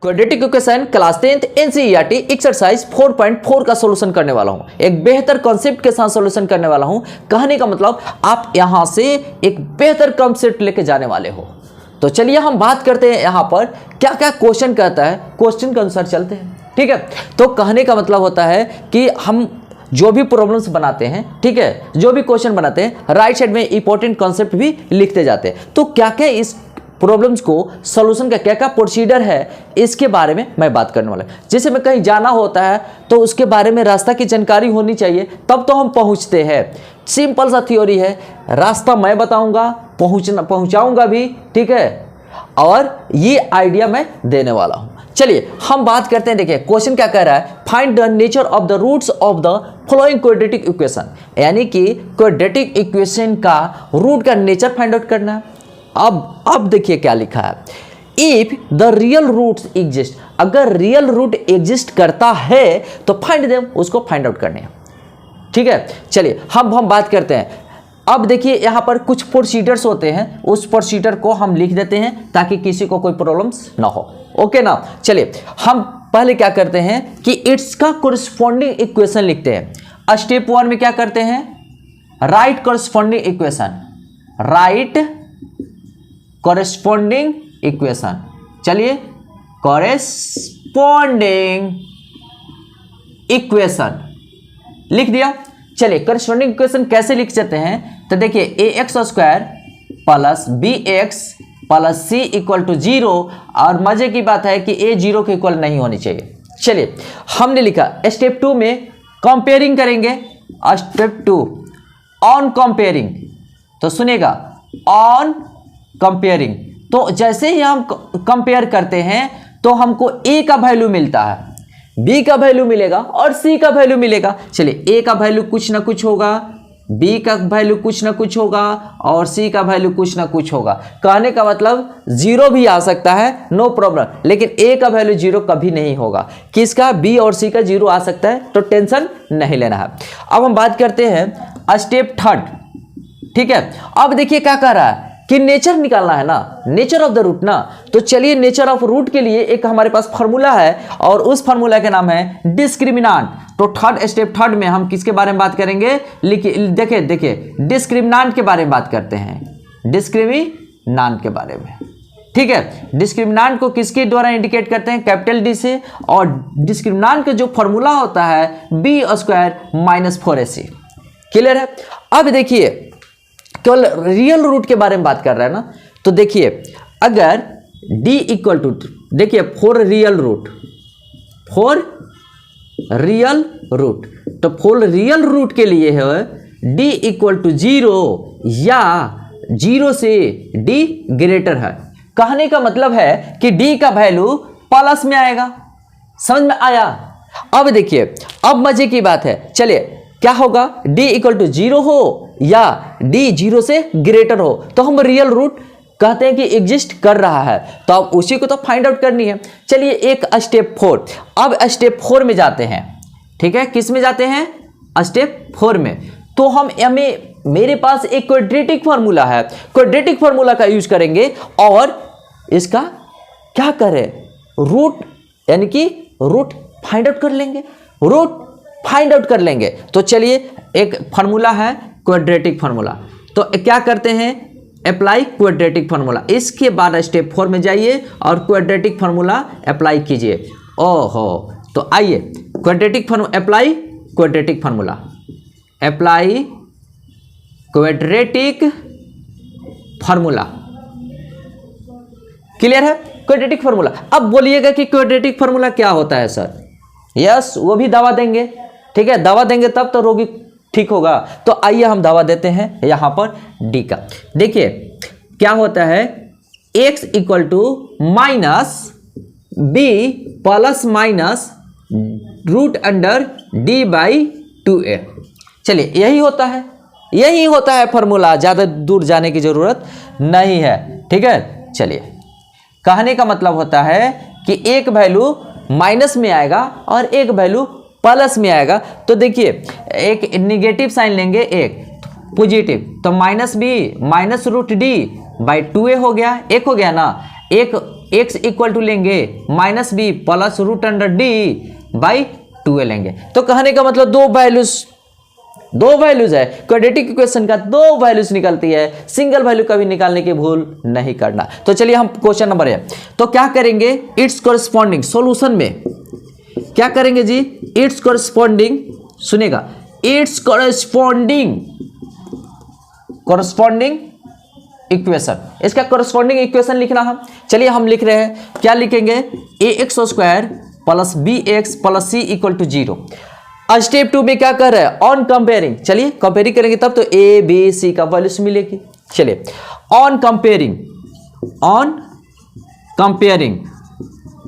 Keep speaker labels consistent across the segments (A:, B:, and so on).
A: Quadratic equation class 10th NCERT exercise 4.4 का solution करने वाला हूं। एक बेहतर कॉन्सेप्ट के साथ सॉल्यूशन करने वाला हूं। कहने का मतलब आप यहां से एक बेहतर कॉन्सेप्ट लेके जाने वाले हो। तो चलिए हम बात करते हैं यहां पर क्या क्या क्वेश्चन कहता है, क्वेश्चन के अनुसार चलते हैं। ठीक है, तो कहने का मतलब होता है कि हम जो भी प्रॉब्लम्स बनाते हैं, ठीक है, जो भी क्वेश्चन बनाते हैं, राइट साइड में इंपॉर्टेंट कॉन्सेप्ट भी लिखते जाते हैं। तो क्या क्या इस प्रॉब्लम्स को सॉल्यूशन का क्या क्या प्रोसीजर है, इसके बारे में मैं बात करने वाला हूं। जैसे में कहीं जाना होता है तो उसके बारे में रास्ता की जानकारी होनी चाहिए, तब तो हम पहुंचते हैं। सिंपल सा थ्योरी है, रास्ता मैं बताऊंगा, पहुंचाऊंगा भी, ठीक है, और ये आइडिया मैं देने वाला हूं। चलिए हम बात करते हैं। देखिए क्वेश्चन क्या कह रहा है, find the nature of the roots of the following quadratic equation, यानी कि क्वाड्रेटिक इक्वेशन का रूट का नेचर फाइंड आउट करना है। अब देखिए क्या लिखा है, if the real roots exist, अगर रियल रूट एग्जिस्ट करता है तो फाइंड देम, उसको फाइंड आउट करने हैं। ठीक है, चलिए हम बात करते हैं। अब देखिए यहां पर कुछ प्रोसीजर्स होते हैं, उस प्रोसीजर को हम लिख देते हैं ताकि किसी को कोई प्रॉब्लम्स ना हो। ओके ना, चलिए हम पहले क्या करते हैं कि इट्स का कोरिस्पोंडिंग इक्वेशन लिखते हैं। स्टेप 1 में क्या करते हैं, राइट कोरिस्पोंडिंग इक्वेशन, राइट कोरिस्पोंडिंग इक्वेशन। चलिए कोरिस्पोंडिंग इक्वेशन लिख दिया। चलिए कोरिस्पोंडिंग इक्वेशन कैसे लिख सकते हैं, तो देखिए ax square plus bx plus c equal to 0, और मजे की बात है कि a 0 के इक्वल नहीं होनी चाहिए। चलिए हमने लिखा स्टेप 2 में कंपेयरिंग करेंगे। स्टेप 2 ऑन कंपेयरिंग, तो सुनिएगा ऑन कंपेयरिंग, तो जैसे ही हम कंपेयर करते हैं तो हमको a का वैल्यू मिलता है, b का वैल्यू मिलेगा और c का वैल्यू मिलेगा। चलिए a का वैल्यू कुछ ना कुछ होगा, b का वैल्यू कुछ ना कुछ होगा और c का वैल्यू कुछ ना कुछ होगा। कहने का मतलब 0 भी आ सकता है, नो प्रॉब्लम, लेकिन a का वैल्यू 0 कभी नहीं होगा। किसका, b और c का 0 आ सकता है, तो टेंशन नहीं लेना है। अब हम बात करते हैं स्टेप 3। ठीक है, अब देखिए क्या कह रहा है कि नेचर निकालना है ना, नेचर ऑफ द रूट ना। तो चलिए नेचर ऑफ रूट के लिए एक हमारे पास फार्मूला है और उस फार्मूला का नाम है डिस्क्रिमिनांट। तो स्टेप 3 में हम किसके बारे में बात करेंगे, देखिए डिस्क्रिमिनांट के बारे में बात करते हैं, डिस्क्रिमिनांट के बारे में। ठीक है, डिस्क्रिमिनांट को किसके द्वारा इंडिकेट करते हैं, कैपिटल डी से, और डिस्क्रिमिनांट का जो फॉर्मूला होता है B square minus 4ac। Clear है। अब देखिए केवल रियल रूट के बारे में बात कर रहा है ना, तो देखिए अगर d इक्वल टू, देखिए फॉर रियल रूट, तो फॉर रियल रूट के लिए है d इक्वल टू 0 या 0 से d ग्रेटर है। कहने का मतलब है कि d का वैल्यू प्लस में आएगा। समझ में आया। अब देखिए अब मजे की बात है, चलिए क्या होगा, d इक्वल टू 0 हो या d 0 से ग्रेटर हो, तो हम रियल रूट कहते हैं कि एग्जिस्ट कर रहा है, तो अब उसी को तो फाइंड आउट करनी है। चलिए एक स्टेप 4, अब स्टेप 4 में जाते हैं। ठीक है, किस में जाते हैं, स्टेप 4 में। तो हमें मेरे पास एक क्वाड्रेटिक फार्मूला है, क्वाड्रेटिक फार्मूला का यूज करेंगे और इसका क्या करें, रूट, यानी कि रूट फाइंड आउट कर लेंगे, रूट फाइंड आउट कर लेंगे। तो चलिए एक फार्मूला है क्वाड्रेटिक फार्मूला, तो क्या करते हैं, अप्लाई क्वाड्रेटिक फार्मूला। इसके बाद स्टेप 4 में जाइए और क्वाड्रेटिक फार्मूला अप्लाई कीजिए। ओहो, तो आइए quadratic formula, apply quadratic formula, apply quadratic formula. Clear है, क्वाड्रेटिक फार्मूला। अब बोलिएगा कि क्वाड्रेटिक फार्मूला क्या होता है सर, यस वो भी दवा देंगे। ठीक है, दवा देंगे तब तो रोगी ठीक होगा। तो आइए हम दवा देते हैं यहां पर डी का। देखिए क्या होता है, x equal to minus B plus minus root under D by 2a। चलिए यही होता है फॉर्मूला, ज्यादा दूर जाने की जरूरत नहीं है। ठीक है, चलिए कहने का मतलब होता है कि एक वैल्यू माइनस में आएगा और एक वैल्यू प्लस में आएगा। तो देखिए एक निगेटिव साइन लेंगे, एक पॉजिटिव, तो minus B minus root D by 2a हो गया, एक हो गया ना, एक x इक्वल टू लेंगे minus B plus root under D by 2a लेंगे। तो कहने का मतलब दो वैल्यूज है, क्वाड्रेटिक इक्वेशन का दो वैल्यूज निकलती है, सिंगल वैल्यू कभी निकालने की भूल नहीं करना। तो चलिए हम क्वेश्चन नंबर है, तो क्या करेंगे इट्स कोरस्पॉन्डिंग सॉल्यूशन में क्या करेंगे जी, इट्स कोरस्पॉन्डिंग, सुनेगा, इट्स कोरस्पॉन्डिंग इक्वेशन, इसका कोरस्पॉन्डिंग इक्वेशन लिखना हम, चलिए हम लिख रहे हैं, क्या लिखेंगे ax square plus bx plus c equal to 0। अब स्टेप 2 में क्या कर रहे हैं, ऑन कंपेयरिंग, चलिए कंपेयरिंग करेंगे तब तो a b c का वैल्यूज मिलेगी। चलिए ऑन कंपेयरिंग,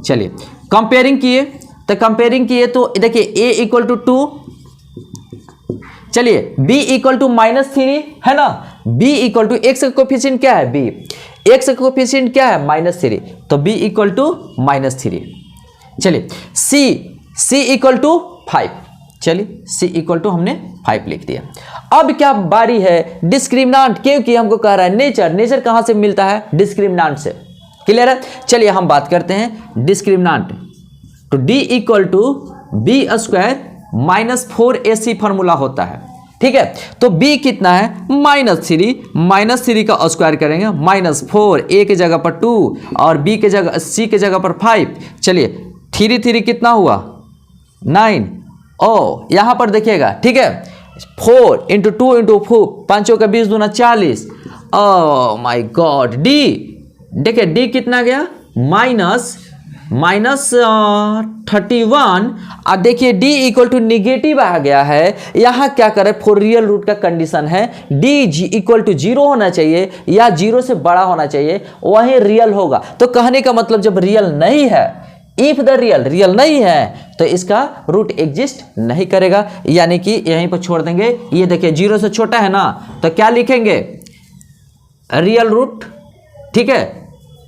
A: चलिए कंपेयरिंग किए तो देखिए a इक्वल टू 2, चलिए b इक्वल टू -3 है ना, b इक्वल टू x का कोफिशिएंट क्या है, b x का कोफिशिएंट क्या है -3, तो b इक्वल टू -3। चलिए c इक्वल टू 5, चलिए c इक्वल टू हमने 5 लिख दिया। अब क्या बारी है डिस्क्रिमिनेंट, क्योंकि हमको कह रहा है नेचर कहां से मिलता है, डिस्क्रिमिनेंट से, क्लियर है। चलिए हम बात करते हैं डिस्क्रिमिनेंट, तो d equal to b square -4ac formula होता है, ठीक है। तो b कितना है -3 का स्क्वायर करेंगे -4, a के जगह पर 2 और b के जगह c के जगह पर 5, चलिए 3 कितना हुआ 9, ओ यहां पर देखिएगा, ठीक है, 4 × 2 × 4 5 का 20 दूना 40, ओ माय गॉड, d देखिए d कितना गया -31, और देखिए d इक्वल टू निगेटिव आ गया है, यहाँ क्या करें फॉर रियल रूट का कंडीशन है d इक्वल टू 0 होना चाहिए या 0 से बड़ा होना चाहिए, वही रियल होगा। तो कहने का मतलब जब रियल नहीं है, इफ द रियल नहीं है तो इसका रूट एग्जिस्ट नहीं करेगा, यानी कि यहीं पर छोड़ देंगे। ये देखिए 0 से छोटा है ना, तो क्या लिखेंगे रियल रूट, ठीक है,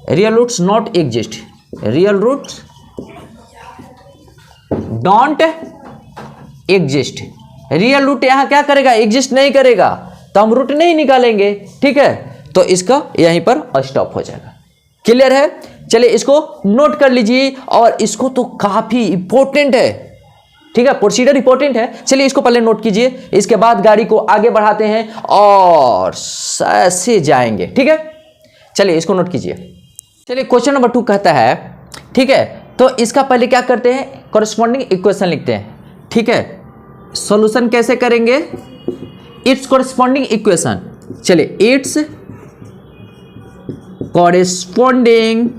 A: real roots not exist, real roots don't exist, real root यहां क्या करेगा एग्जिस्ट नहीं करेगा, तो हम रूट नहीं निकालेंगे, ठीक है, तो इसका यहीं पर स्टॉप हो जाएगा, क्लियर है। चलिए इसको नोट कर लीजिए, और इसको तो काफी इंपॉर्टेंट है, ठीक है, प्रोसीजर इंपॉर्टेंट है। चलिए इसको पहले नोट कीजिए, इसके बाद गाड़ी को आगे बढ़ाते हैं और ऐसे जाएंगे, ठीक है। चलिए इसको नोट कीजिए। चलिए क्वेश्चन नंबर 2 कहता है, ठीक है, तो इसका पहले क्या करते हैं कोरस्पॉन्डिंग इक्वेशन लिखते हैं, ठीक है। सॉल्यूशन कैसे करेंगे, इट्स कोरस्पॉन्डिंग इक्वेशन, चलिए इट्स कोरस्पॉन्डिंग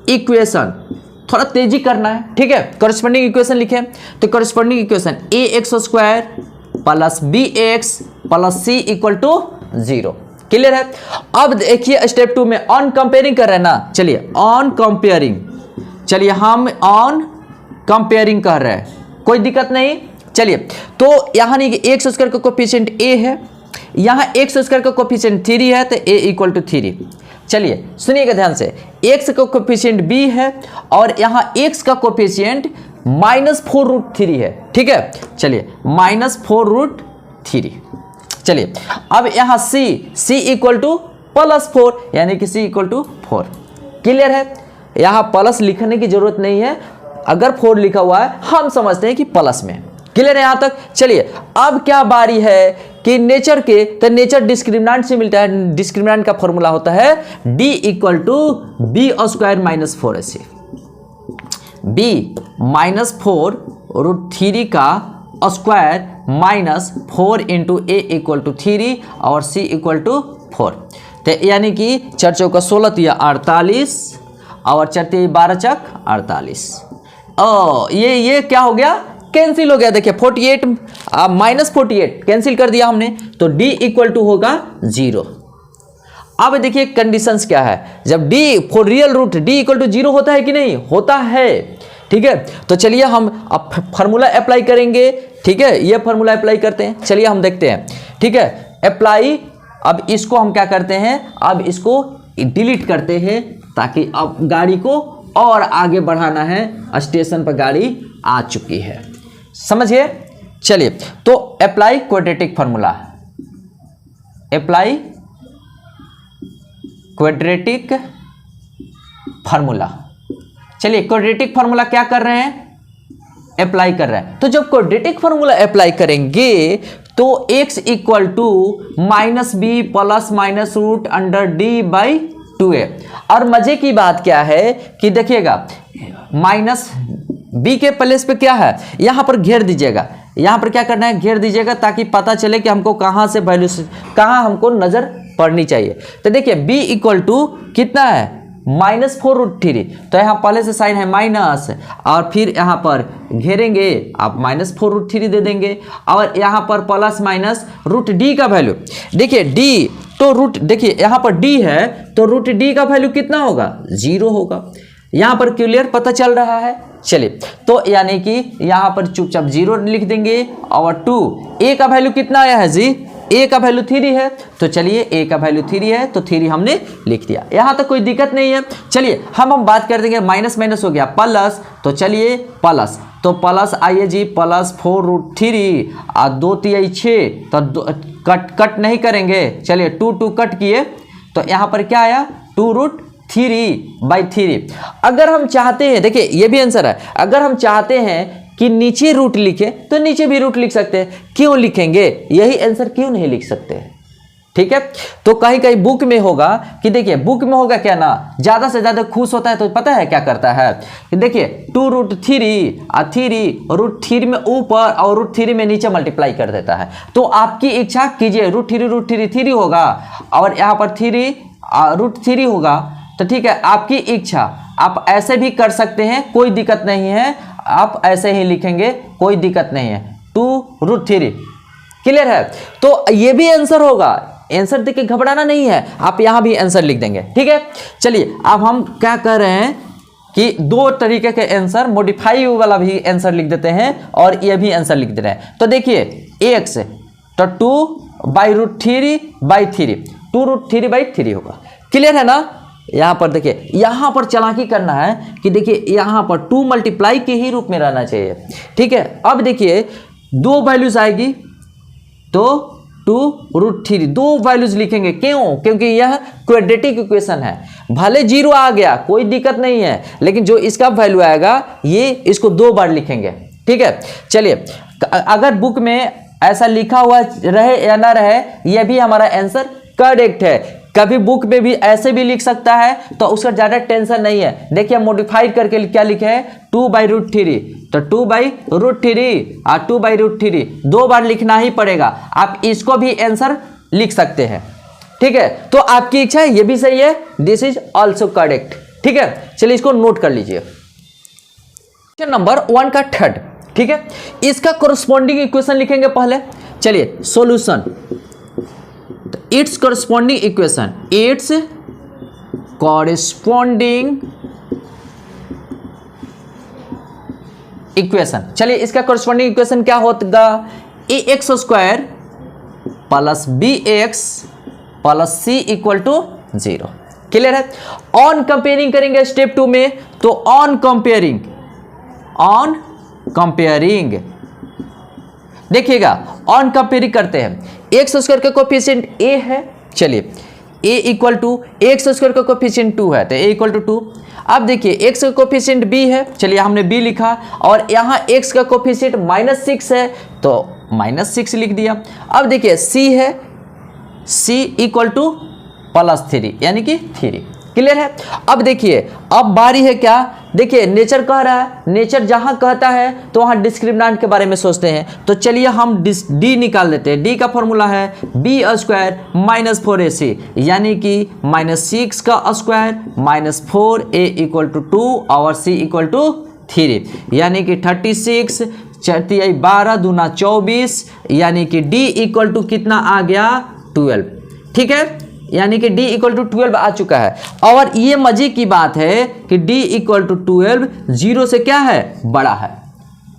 A: इक्वेशन, थोड़ा तेजी करना है, ठीक है। कोरस्पॉन्डिंग इक्वेशन लिखे, तो corresponding equation ax square plus bx plus c equal to 0, clear है। अब देखिए स्टेप 2 में ऑन कंपेयरिंग कर रहे हैं ना, चलिए ऑन कंपेयरिंग, चलिए हम ऑन कंपेयरिंग कर रहे हैं, कोई दिक्कत नहीं। चलिए तो यहां नहीं कि x स्क्वायर का कोफिशिएंट a है, यहां x स्क्वायर का कोफिशिएंट 3 है, तो a इक्वल टू 3। चलिए सुनिएगा ध्यान से, x का कोफिशिएंट b है और यहां x का कोफिशिएंट -4√3 है, ठीक है। चलिए -4√3, चलिए अब यहां c इक्वल टू +4, यानी कि c इक्वल टू 4, क्लियर है। यहां प्लस लिखने की जरूरत नहीं है, अगर 4 लिखा हुआ है हम समझते हैं कि प्लस में, क्लियर है यहां तक। चलिए अब क्या बारी है कि नेचर के, तो नेचर डिस्क्रिमिनेंट से मिलता है, डिस्क्रिमिनेंट का फॉर्मूला होता है d equal to b square -4ac, b -4√3 का स्क्वायर -4 × a इक्वल टू 3 और c इक्वल टू 4, तो यानी कि 4 चौका 16 या 48 और 4 12 चक 48, ये क्या हो गया कैंसिल हो गया, देखिए 48 -48 कैंसिल कर दिया हमने, तो d इक्वल टू होगा 0। अब देखिए कंडीशंस क्या है, जब d for real root d equal to 0 होता है कि नहीं होता है, ठीक है। तो चलिए हम अब फार्मूला अप्लाई करेंगे, ठीक है, ये फार्मूला अप्लाई करते हैं, चलिए हम देखते हैं, ठीक है, अप्लाई। अब इसको हम क्या करते हैं, अब इसको डिलीट करते हैं, ताकि अब गाड़ी को और आगे बढ़ाना है, स्टेशन पर गाड़ी आ चुकी है, समझिए। चलिए तो apply quadratic formula, apply quadratic formula. चलिए क्वाड्रेटिक फार्मूला क्या कर रहे हैं, अप्लाई कर रहे हैं। तो जब क्वाड्रेटिक फार्मूला अप्लाई करेंगे तो x equal to minus B plus minus root under D by 2a। और मजे की बात क्या है कि देखिएगा माइनस बी के प्लेस पे क्या है, यहां पर घेर दीजिएगा, यहां पर क्या करना है, घेर दीजिएगा ताकि पता चले कि हमको कहां से वैल्यू, कहां हमको नजर पड़नी चाहिए। तो देखिए b इक्वल टू कितना है, -4√3। तो यहाँ पहले से साइन है माइनस, और फिर यहाँ पर घेरेंगे आप -4√3 दे देंगे, और यहाँ पर प्लस माइनस रूट डी का वैल्यू। देखिए डी तो रूट, देखिए यहाँ पर डी है तो रूट डी का वैल्यू कितना होगा, 0 होगा। यहाँ पर क्लियर पता चल रहा है। चलिए तो यानी कि यहाँ पर चुपचाप 0 लिख देंगे, और 2 ए का वैल्यू कितना आया है जी, ए का वैल्यू 3 है। तो चलिए ए का वैल्यू 3 है तो 3 हमने लिख दिया, यहाँ तक कोई दिक्कत नहीं है। चलिए हम बात कर देंगे, माइनस माइनस हो गया प्लस, तो चलिए प्लस, तो प्लस आइए जी +4√3 और 2 3 6, तो कट नहीं करेंगे। चलिए 2 कट किए तो यहाँ पर क्या आया 2√3/3। अगर हम चाहते हैं, देखिए ये भी आंसर है, अगर हम चाहते हैं कि नीचे रूट लिखे तो नीचे भी रूट लिख सकते हैं। क्यों लिखेंगे, यही आंसर क्यों नहीं लिख सकते, ठीक है। तो कहीं कहीं बुक में होगा कि देखिए बुक में होगा क्या ना, ज्यादा से ज्यादा खुश होता है तो पता है क्या करता है कि देखिए 2√3 और 3 में ऊपर और √3 में नीचे मल्टीप्लाई कर देता है। तो आपकी इच्छा कीजिए, √3 होगा और यहाँ पर 3√3 होगा, तो ठीक है आपकी इच्छा, आप ऐसे भी कर सकते हैं, कोई दिक्कत नहीं है, आप ऐसे ही लिखेंगे कोई दिक्कत नहीं है, 2√3 क्लियर है। तो ये भी आंसर होगा, आंसर देख के घबराना नहीं है, आप यहां भी आंसर लिख देंगे, ठीक है। चलिए अब हम क्या कर रहे हैं कि 2 तरीके के आंसर, मॉडिफाई वाला भी आंसर लिख देते हैं और ये भी आंसर लिख दे रहे हैं। तो देखिए x तो 2/√3/3, 2√3/3 होगा, क्लियर है ना। यहाँ पर देखिए, यहाँ पर चालाकी करना है कि देखिए यहाँ पर 2 मल्टीप्लाई के ही रूप में रहना चाहिए, ठीक है। अब देखिए 2 वैल्यूज आएगी तो 2√3, 2 वैल्यूज लिखेंगे, क्यों, क्योंकि यह क्वाड्रेटिक इक्वेशन है। भले 0 आ गया कोई दिक्कत नहीं है, लेकिन जो इसका वैल्यू आएगा ये इसको 2 बार लिखेंगे, ठीक है। चलिए अगर बुक में ऐसा लिखा हुआ रहे या ना रहे, यह भी हमारा आंसर करेक्ट है। कभी बुक में भी ऐसे भी लिख सकता है तो उसका ज़्यादा टेंशन नहीं है। देखिए मॉडिफाइड करके क्या लिखे है 2/√3, तो 2/√3 और 2/√3 2 बार लिखना ही पड़ेगा। आप इसको भी आंसर लिख सकते हैं, ठीक है। तो आपकी इच्छा है, ये भी सही है, दिस इज ऑल्सो करेक्ट, ठीक है। चलिए इसको नोट कर लीजिए। क्वेश्चन नंबर 1 का थर्ड, ठीक है, इसका कोरस्पॉन्डिंग इक्वेशन लिखेंगे पहले। चलिए solution, it's corresponding equation, it's corresponding equation. चलिए इसका कोरस्पॉन्डिंग इक्वेशन क्या होगा, ax² plus bx plus c equal to 0, clear है। ऑन कंपेयरिंग करेंगे स्टेप 2 में, तो ऑन कंपेयरिंग देखिएगा, ऑन कंपेयरिंग करते हैं। x² का कोफिशिएंट a है, चलिए a इक्वल टू x² का कोफिशिएंट 2 है तो a इक्वल टू 2। अब देखिए x का कोफिशिएंट b है, चलिए हमने b लिखा, और यहाँ x का कोफिशिएंट -6 है तो -6 लिख दिया। अब देखिए c है, c इक्वल टू +3 यानी कि 3, क्लियर है। अब देखिए अब बारी है क्या, देखिए नेचर कह रहा है, नेचर जहां कहता है तो वहां डिस्क्रिमिनेंट के बारे में सोचते हैं। तो चलिए हम डी निकाल लेते हैं। डी का फॉर्मूला है b² - 4ac, यानी कि -6 का स्क्वायर -4a इक्वल टू 2 और c इक्वल टू 3, यानी कि 36 4 12 दूना 24, यानी कि d इक्वल टू कितना आ गया 12, ठीक है, यानी कि d इक्वल टू 12 आ चुका है। और ये मजे की बात है कि d इक्वल टू 12 0 से क्या है, बड़ा है,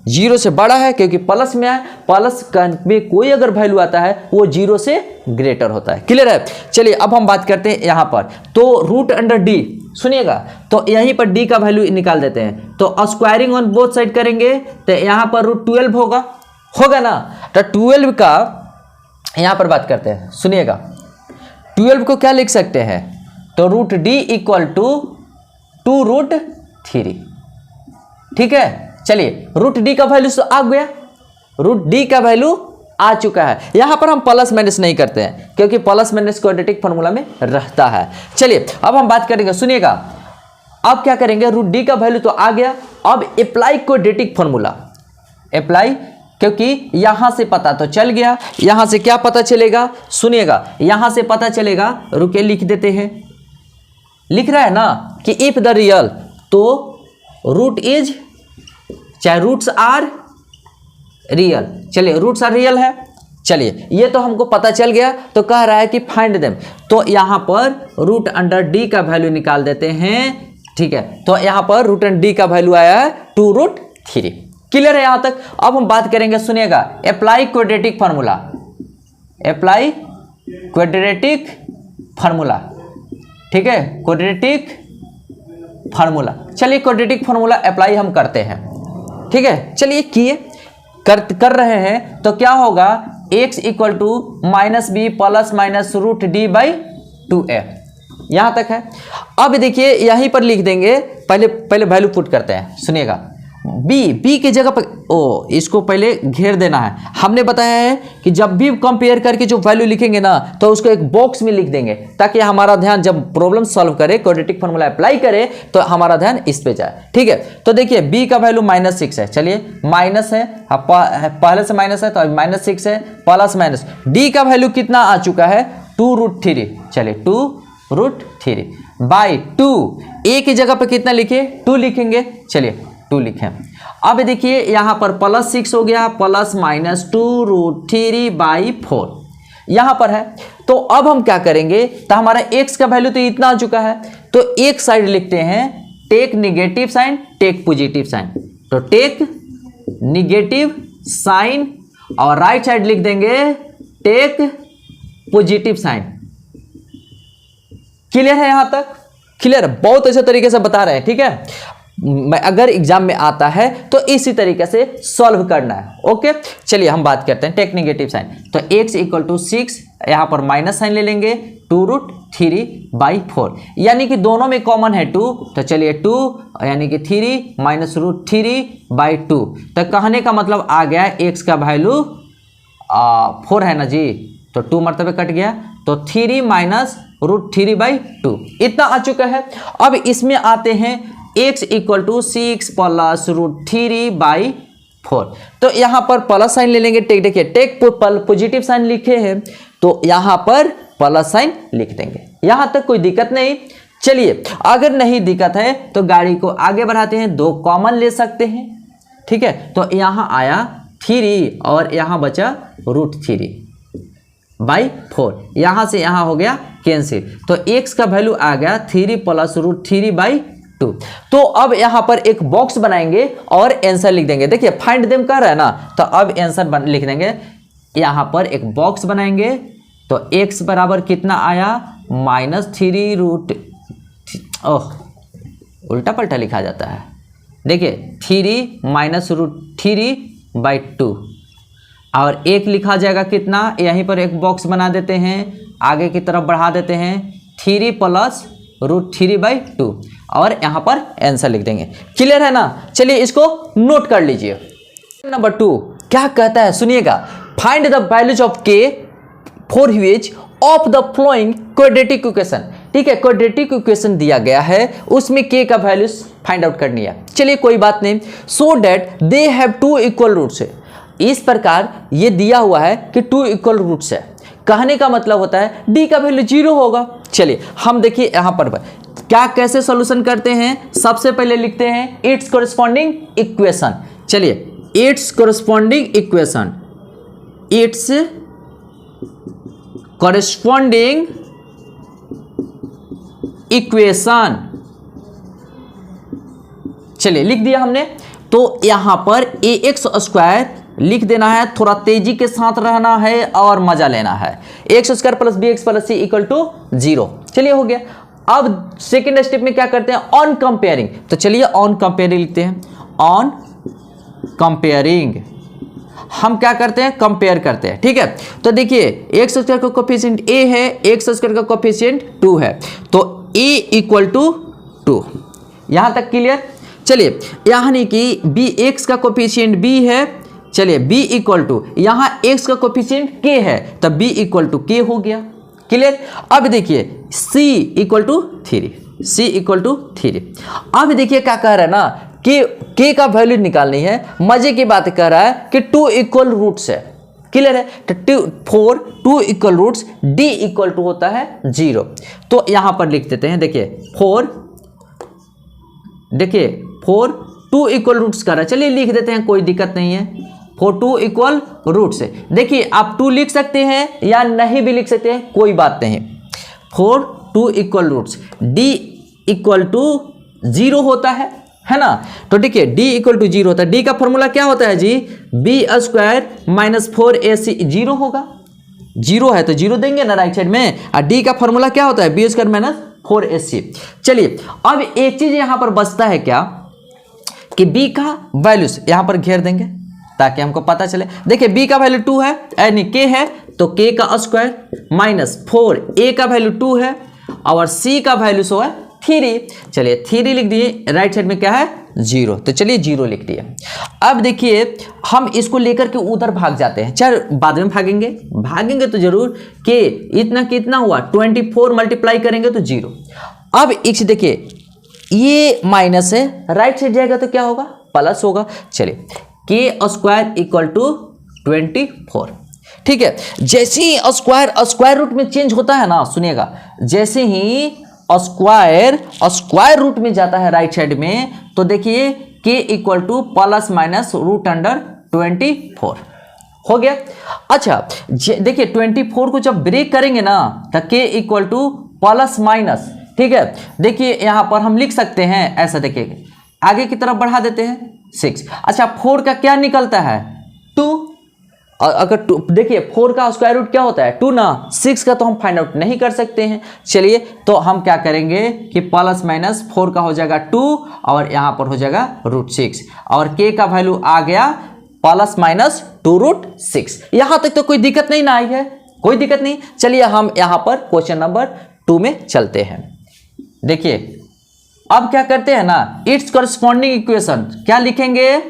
A: 0 से बड़ा है, क्योंकि प्लस में है, प्लस में कोई अगर वैल्यू आता है वो 0 से ग्रेटर होता है, क्लियर है। चलिए अब हम बात करते हैं यहाँ पर, तो रूट अंडर d, सुनिएगा, तो यहीं पर d का वैल्यू निकाल देते हैं। तो स्क्वायरिंग ऑन बोथ साइड करेंगे तो यहाँ पर √12 होगा ना। तो 12 का यहाँ पर बात करते हैं, सुनिएगा 12 को क्या लिख सकते हैं, तो रूट डी इक्वल टू 2√3। ठीक है, चलिए रूट डी का वैल्यू आ गया, रूट डी का वैल्यू आ चुका है। यहां पर हम प्लस माइनस नहीं करते हैं क्योंकि प्लस माइनस क्वाड्रेटिक फॉर्मूला में रहता है। चलिए अब हम बात करेंगे, सुनिएगा अब क्या करेंगे, रूट डी का वैल्यू तो आ गया, अब अप्लाई क्वाड्रेटिक फॉर्मूला अप्लाई, क्योंकि यहां से पता तो चल गया, यहां से क्या पता चलेगा, सुनिएगा यहां से पता चलेगा, रुके लिख देते हैं, लिख रहा है ना कि इफ द रियल, तो रूट इज, चाहे रूट्स आर रियल, चलिए रूट्स आर रियल है, चलिए ये तो हमको पता चल गया, तो कह रहा है कि फाइंड देम, तो यहां पर रूट अंडर डी का वैल्यू निकाल देते हैं। ठीक है, तो यहां पर रूट अंडर डी का वैल्यू आया है 2√3। क्लियर है यहां तक। अब हम बात करेंगे, सुनिएगा apply quadratic formula, apply quadratic formula. ठीक है, क्वाड्रेटिक फार्मूला, चलिए क्वाड्रेटिक फार्मूला अप्लाई हम करते हैं। ठीक है, चलिए किए कर रहे हैं, तो क्या होगा, x equal to -b plus minus root D by 2a, यहां तक है। अब देखिए यहीं पर लिख देंगे, पहले वैल्यू पुट करते हैं, सुनिएगा b की जगह पर, इसको पहले घेर देना है। हमने बताया है कि जब भी कंपेयर करके जो वैल्यू लिखेंगे ना, तो उसको एक बॉक्स में लिख देंगे, ताकि हमारा ध्यान जब प्रॉब्लम सॉल्व करे, क्वाड्रेटिक फॉर्मूला अप्लाई करे, तो हमारा ध्यान इस पे जाए। ठीक है, तो देखिए b का वैल्यू -6 है, चलिए माइनस है, पहले से माइनस है तो अभी -6 है, प्लस माइनस d का वैल्यू कितना आ चुका है 2√3, चलिए 2√3 बाई 2, a की जगह पर कितना लिखे 2 लिखेंगे, चलिए 2 लिखें। अब देखिए यहां पर +6 हो गया, प्लस माइनस 2√3 बाई 4 यहां पर है। तो अब हम क्या करेंगे, तो हमारा x का वैल्यू तो इतना आ चुका है, तो एक साइड लिखते हैं take negative sign, take positive sign, तो टेक निगेटिव साइन, और राइट साइड लिख देंगे टेक पॉजिटिव साइन। क्लियर है यहां तक, क्लियर, बहुत अच्छे तरीके से बता रहे हैं। ठीक है, मैं अगर एग्जाम में आता है तो इसी तरीके से सॉल्व करना है। ओके, चलिए हम बात करते हैं टेक नेगेटिव साइन, तो x इक्वल टू 6, यहां पर माइनस साइन ले लेंगे, 2√3 बाई 4, यानी कि दोनों में कॉमन है 2, तो चलिए 2 यानी कि 3 माइनस √3 बाई 2, तो कहने का मतलब आ गया x का वैल्यू 4 है ना जी, तो 2 मरतबे कट गया, तो 3 माइनस √3 बाई 2 इतना आ चुका है। अब इसमें आते हैं x equal to 6 plus √3 by 4, तो यहां पर प्लस साइन ले लेंगे, टेक, देखिए टेक पॉजिटिव साइन लिखे हैं, तो यहां पर प्लस साइन लिख देंगे, यहां तक कोई दिक्कत नहीं। चलिए अगर नहीं दिक्कत है तो गाड़ी को आगे बढ़ाते हैं, 2 कॉमन ले सकते हैं। ठीक है, तो यहां आया 3 और यहां बचा √3 बाई 4, यहां से यहां हो गया कैंसिल, तो x का वैल्यू आ गया 3 प्लस √3 बाई 2। तो अब यहां पर एक बॉक्स बनाएंगे और आंसर लिख देंगे। देखिए फाइंड देम कर रहा है ना, तो अब आंसर लिख देंगे, यहां पर एक बॉक्स बनाएंगे, तो x बराबर कितना आया -3 उल्टा पल्टा लिखा जाता है, देखिए 3 माइनस √3 बाई 2, और एक लिखा जाएगा कितना, यहीं पर एक बॉक्स बना देते हैं, आगे की तरफ बढ़ा देते हैं 3 प्लस √3 बाई 2, और यहां पर आंसर लिख देंगे। क्लियर है ना, चलिए इसको नोट कर लीजिए। नंबर 2 क्या कहता है, सुनिएगा, find the values of k for which of the flowing quadratic equation. ठीक है, क्वाड्रेटिक इक्वेशन दिया गया है, उसमें k का वैल्यूज फाइंड आउट करनी है। चलिए कोई बात नहीं, so that they have 2 equal roots है, इस प्रकार ये दिया हुआ है कि 2 इक्वल रूट्स है, कहने का मतलब होता है d का वैल्यू 0 होगा। चलिए हम देखिए यहां पर क्या कैसे सॉल्यूशन करते हैं, सबसे पहले लिखते हैं इट्स कोरिस्पोंडिंग इक्वेशन। चलिए इट्स कोरिस्पोंडिंग इक्वेशन, इट्स कोरिस्पोंडिंग इक्वेशन, चलिए लिख दिया हमने। तो यहां पर ax² लिख देना है, थोड़ा तेजी के साथ रहना है और मजा लेना है। x² plus bx plus c equal to 0, चलिए हो गया। अब सेकेंड स्टेप में क्या करते हैं, ऑन कंपेयरिंग, तो चलिए ऑन कंपेयरिंग लिखते हैं, ऑन कंपेयरिंग हम क्या करते हैं, कंपेयर करते हैं। ठीक है, तो देखिए x² का कोफिशिएंट a है, x² का कोफिशिएंट 2 है, तो a इक्वल टू 2। यहाँ तक क्लियर। चलिए यानी कि बी एक्स का कोफिशिएंट b है, चलिए b इक्वल टू यहाँ x का कोफिशिएंट k है, तब b इक्वल टू k हो गया। क्लियर। अब देखिए c equal to 3, c equal to 3। अब देखिए क्या कह रहा है ना कि k का वैल्यू निकालनी है। मजे की बात कह रहा है कि 2 इक्वल रूट्स है। क्लियर है। तो 4 2 equal roots d equal to होता है 0। तो यहां पर लिख देते हैं, देखिए 4 2 इक्वल रूट्स कर रहा है, चलिए लिख देते हैं, कोई दिक्कत नहीं है। 4 2 इक्वल रूट्स है। देखिए आप 2 लिख सकते हैं या नहीं भी लिख सकते हैं, कोई बात नहीं। 4 2 equal roots d equal to 0 होता है ना। तो देखिए d इक्वल टू 0 होता है। d का फॉर्मूला क्या होता है जी, b स्क्वायर माइनस 4ac 0 होगा। 0 है तो 0 देंगे ना राइट साइड में। और d का फॉर्मूला क्या होता है, b स्क्वायर माइनस 4ac। चलिए अब एक चीज यहां पर बचता है क्या कि b का वैल्यूज यहां पर घेर देंगे ताकि हमको पता चले। देखिए b का वैल्यू 2 है यानी k है, तो k का स्क्वायर माइनस 4 a का वैल्यू 2 है और c का वैल्यू सो है 3। चलिए 3 लिख दिए, राइट साइड में क्या है 0, तो चलिए 0 लिख दिए। अब देखिए हम इसको लेकर के उधर भाग जाते हैं, चाहे बाद में भागेंगे तो जरूर। k इतना कितना हुआ 24 मल्टीप्लाई करेंगे तो 0। अब x देखिए ये माइनस है, राइट साइड जाएगा तो क्या होगा प्लस होगा। चलिए k स्क्वायर इक्वल टू 24। ठीक है। जैसे ही स्क्वायर रूट में चेंज होता है ना, सुनिएगा, जैसे ही स्क्वायर रूट में जाता है राइट साइड में, तो देखिए k equal to plus minus root under 24 हो गया। अच्छा देखिए 24 को जब ब्रेक करेंगे ना तो k equal to plus minus, ठीक है। देखिए यहां पर हम लिख सकते हैं ऐसा, देखिए आगे की तरफ बढ़ा देते हैं 6। अच्छा 4 का क्या निकलता है 2, और अगर देखिए 4 का स्क्वायर रूट क्या होता है 2 ना, 6 का तो हम फाइंड आउट नहीं कर सकते हैं। चलिए तो हम क्या करेंगे कि प्लस माइनस 4 का हो जाएगा 2 और यहाँ पर हो जाएगा √6 और k का वैल्यू आ गया प्लस माइनस 2√6। यहाँ तक तो कोई दिक्कत नहीं ना आई है, कोई दिक्कत नहीं। चलिए हम यहाँ पर क्वेश्चन नंबर 2 में चलते हैं। देखिए अब क्या करते हैं ना, इट्स कॉरस्पॉन्डिंग इक्वेशन क्या लिखेंगे,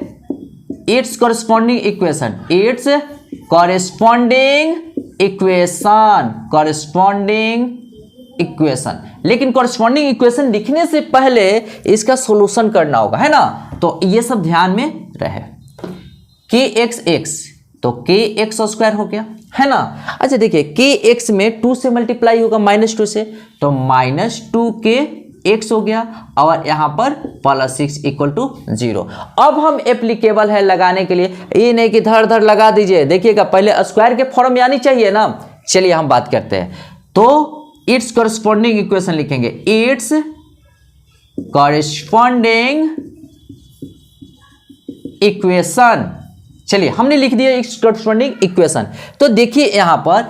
A: it's corresponding equation, its corresponding equation. लेकिन कॉरस्पॉन्डिंग इक्वेशन लिखने से पहले इसका सॉल्यूशन करना होगा, है ना। तो ये सब ध्यान में रहे। kx तो kx स्क्वायर हो गया, है ना। अच्छा देखिए kx में 2 से मल्टीप्लाई होगा -2 से, तो -2kx हो गया और यहाँ पर +6 इक्वल टू 0। अब हम एप्लीकेबल है लगाने के लिए, ये नहीं कि धड़ धड़ लगा दीजिए। देखिएगा पहले स्क्वायर के फॉर्म आनी चाहिए ना। चलिए हम बात करते हैं, तो इट्स कॉरस्पॉन्डिंग इक्वेशन लिखेंगे, इट्स कॉरस्पॉन्डिंग इक्वेशन। चलिए हमने लिख दिया इट्स कॉरस्पॉन्डिंग इक्वेशन। तो देखिए यहां पर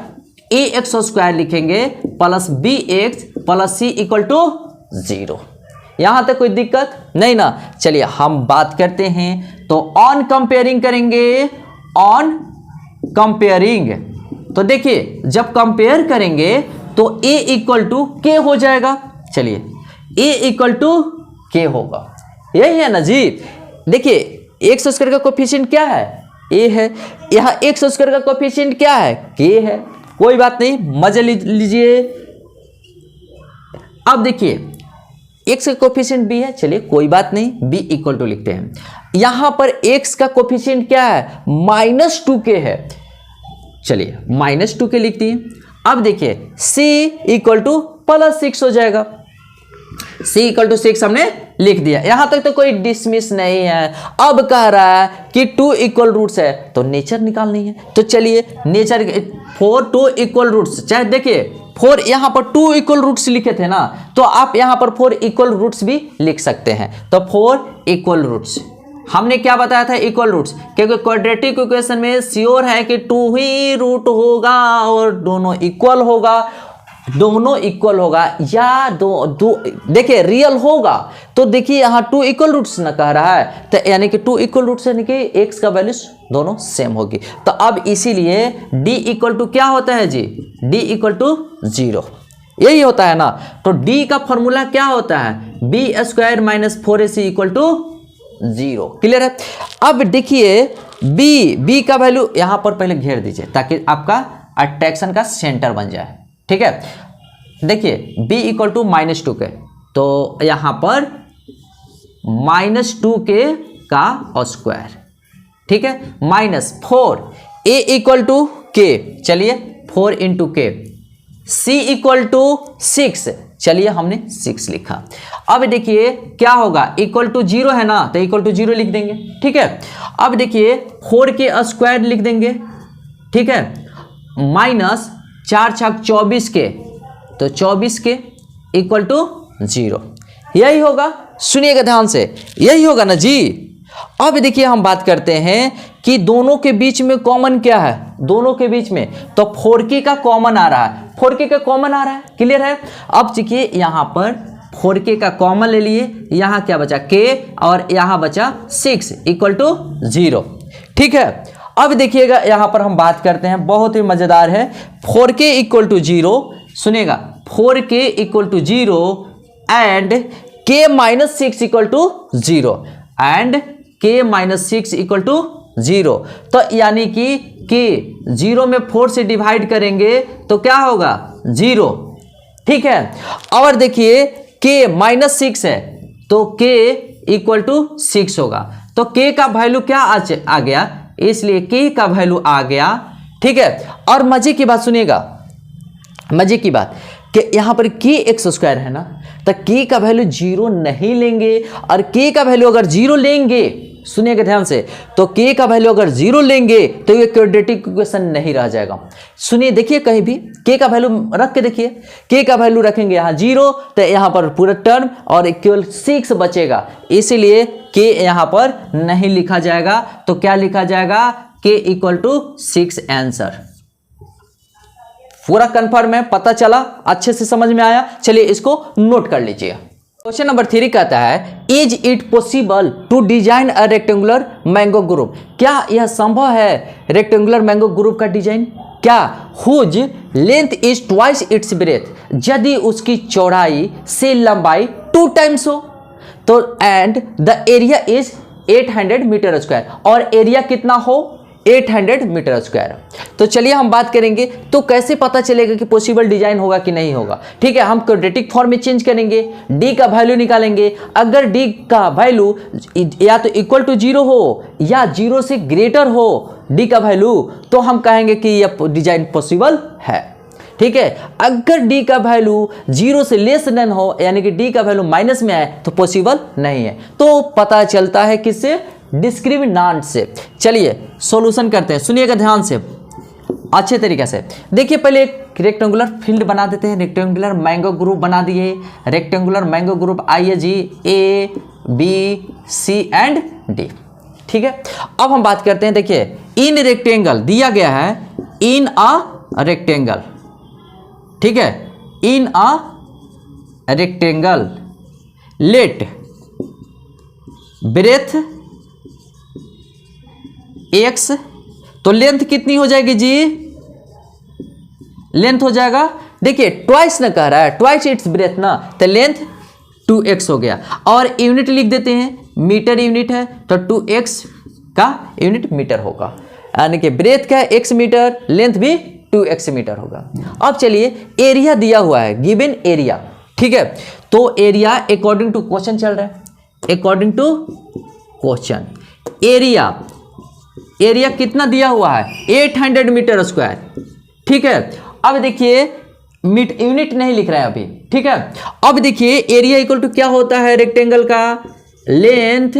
A: ax स्क्वायर लिखेंगे plus bx plus c equal to 0। यहां तक कोई दिक्कत नहीं ना। चलिए हम बात करते हैं, तो ऑन कंपेयरिंग करेंगे, ऑन कंपेयरिंग। तो देखिए जब कंपेयर करेंगे तो a इक्वल टू k हो जाएगा। चलिए a इक्वल टू k होगा, यही है ना जी। देखिए x स्क्वायर का कोफिशिएंट क्या है a है, यहाँ x स्क्वायर का कोफिशिएंट क्या है k है। कोई बात नहीं, मजे लीजिए। अब देखिए x का कोफिशिएंट b है, चलिए कोई बात नहीं, b इक्वल टू लिखते हैं। यहां पर x का कोफिशिएंट क्या है -2k है, चलिए -2k लिख दिए। अब देखिए c इक्वल टू +6 हो जाएगा, c इक्वल टू 6 हमने लिख दिया। यहां तक तो कोई डिसमिस नहीं है। अब कह रहा है कि 2 इक्वल रूट्स है तो नेचर निकालनी है। तो चलिए नेचर 4 2 इक्वल रूट्स, चाहे देखिए 4 यहां पर 2 इक्वल रूट्स लिखे थे ना, तो आप यहां पर 4 इक्वल रूट्स भी लिख सकते हैं। तो 4 इक्वल रूट्स हमने क्या बताया था, इक्वल रूट्स, क्योंकि क्वाड्रेटिक इक्वेशन में श्योर है कि 2 ही रूट होगा और दोनों इक्वल होगा, दोनों इक्वल होगा या दो देखिए रियल होगा। तो देखिए यहाँ 2 इक्वल रूट्स ना कह रहा है, तो यानी कि 2 इक्वल रूट्स यानी कि x का वैल्यू दोनों सेम होगी। तो अब इसीलिए d इक्वल टू क्या होता है जी, d इक्वल टू 0। यही होता है ना। तो डी का फॉर्मूला क्या होता है, B square minus 4ac equal to 0। Clear है। अब देखिए बी का वैल्यू यहां पर पहले घेर दीजिए ताकि आपका अट्रैक्शन का सेंटर बन जाए। ठीक है, देखिए b इक्वल टू -2 के, तो यहां पर -2k का स्क्वायर, ठीक है, -4 a इक्वल टू k, चलिए 4 इंटू के, c इक्वल टू 6, चलिए हमने 6 लिखा। अब देखिए क्या होगा, इक्वल टू 0 है ना, तो इक्वल टू 0 लिख देंगे। ठीक है, अब देखिए 4 के स्क्वायर लिख देंगे। ठीक है, माइनस 4 छक 24 के, तो 24 के इक्वल टू 0, यही होगा। सुनिएगा ध्यान से, यही होगा ना जी। अब देखिए हम बात करते हैं कि दोनों के बीच में कॉमन क्या है, दोनों के बीच में तो 4k का कॉमन आ रहा है, 4k का कॉमन आ रहा है। क्लियर है। अब देखिए यहां पर 4k का कॉमन ले लिए, यहां क्या बचा k और यहां बचा 6 इक्वल टू 0। ठीक है, अब देखिएगा यहां पर हम बात करते हैं, बहुत ही मजेदार है। 4k इक्वल टू 0, सुनिएगा 4k equal to 0 and k minus 6 equal to 0 and k minus 6 equal to 0। तो यानी कि k 0 में 4 से डिवाइड करेंगे तो क्या होगा 0। ठीक है, और देखिए k माइनस 6 है तो k इक्वल टू 6 होगा, तो k का वैल्यू क्या आ गया, इसलिए k का वैल्यू आ गया। ठीक है, और मजे की बात सुनिएगा, मजे की बात कि यहां पर k एक्स स्क्वायर है ना, तो k का वैल्यू 0 नहीं लेंगे, और k का वैल्यू अगर 0 लेंगे, सुनिएगा ध्यान से, तो k का वैल्यू अगर 0 लेंगे तो ये क्वाड्रेटिक इक्वेशन नहीं रह जाएगा। सुनिए, देखिए कहीं भी k का वैल्यू रख के देखिए, k का वैल्यू रखेंगे यहाँ 0 तो यहाँ पर पूरा टर्म और केवल 6 बचेगा, इसीलिए k यहाँ पर नहीं लिखा जाएगा। तो क्या लिखा जाएगा, k इक्वल टू 6 आंसर। पूरा कंफर्म है, पता चला, अच्छे से समझ में आया। चलिए इसको नोट कर लीजिए। क्वेश्चन नंबर 3 कहता है, is it possible to design a rectangular mango group, क्या यह संभव है रेक्टेंगुलर मैंगो ग्रुप का डिजाइन, क्या whose length is twice its breadth, यदि उसकी चौड़ाई से लंबाई 2 टाइम्स हो, तो and the area is 800 metre square, और एरिया कितना हो 800 मीटर स्क्वायर। तो चलिए हम बात करेंगे, तो कैसे पता चलेगा कि पॉसिबल डिजाइन होगा कि नहीं होगा। ठीक है, हम क्वाड्रेटिक फॉर्म में चेंज करेंगे, डी का वैल्यू निकालेंगे। अगर डी का वैल्यू या तो इक्वल टू 0 हो या 0 से ग्रेटर हो डी का वैल्यू, तो हम कहेंगे कि यह डिजाइन पॉसिबल है। ठीक है, अगर डी का वैल्यू 0 से लेस देन हो, यानी कि डी का वैल्यू माइनस में आए, तो पॉसिबल नहीं है। तो पता चलता है किससे, डिस्क्रिमिनांट से। चलिए सॉल्यूशन करते हैं, सुनिएगा ध्यान से अच्छे तरीके से। देखिए पहले एक रेक्टेंगुलर फील्ड बना देते हैं, रेक्टेंगुलर मैंगो ग्रुप बना दिए। रेक्टेंगुलर मैंगो ग्रुप आइए जी, A B C and D. ठीक है, अब हम बात करते हैं, देखिए इन रेक्टेंगल दिया गया है, इन अ रेक्टेंगल, ठीक है, in a rectangle let breadth x, तो लेंथ कितनी हो जाएगी जी, लेंथ हो जाएगा, देखिए ट्वाइस ना कह रहा है, ट्वाइस इट्स ब्रेथ ना, तो लेंथ 2x हो गया। और यूनिट लिख देते हैं, मीटर यूनिट है तो 2x का यूनिट मीटर होगा, यानी कि ब्रेथ का x मीटर, लेंथ भी 2x मीटर होगा। अब चलिए एरिया दिया हुआ है, गिवन एरिया। ठीक है, तो एरिया अकॉर्डिंग टू क्वेश्चन चल रहा है, अकॉर्डिंग टू क्वेश्चन एरिया कितना दिया हुआ है 800 मीटर स्क्वायर। ठीक है, अब देखिए यूनिट नहीं लिख रहे हैं अभी। ठीक है, अब देखिए एरिया इक्वल टू क्या होता है रेक्टेंगल का, लेंथ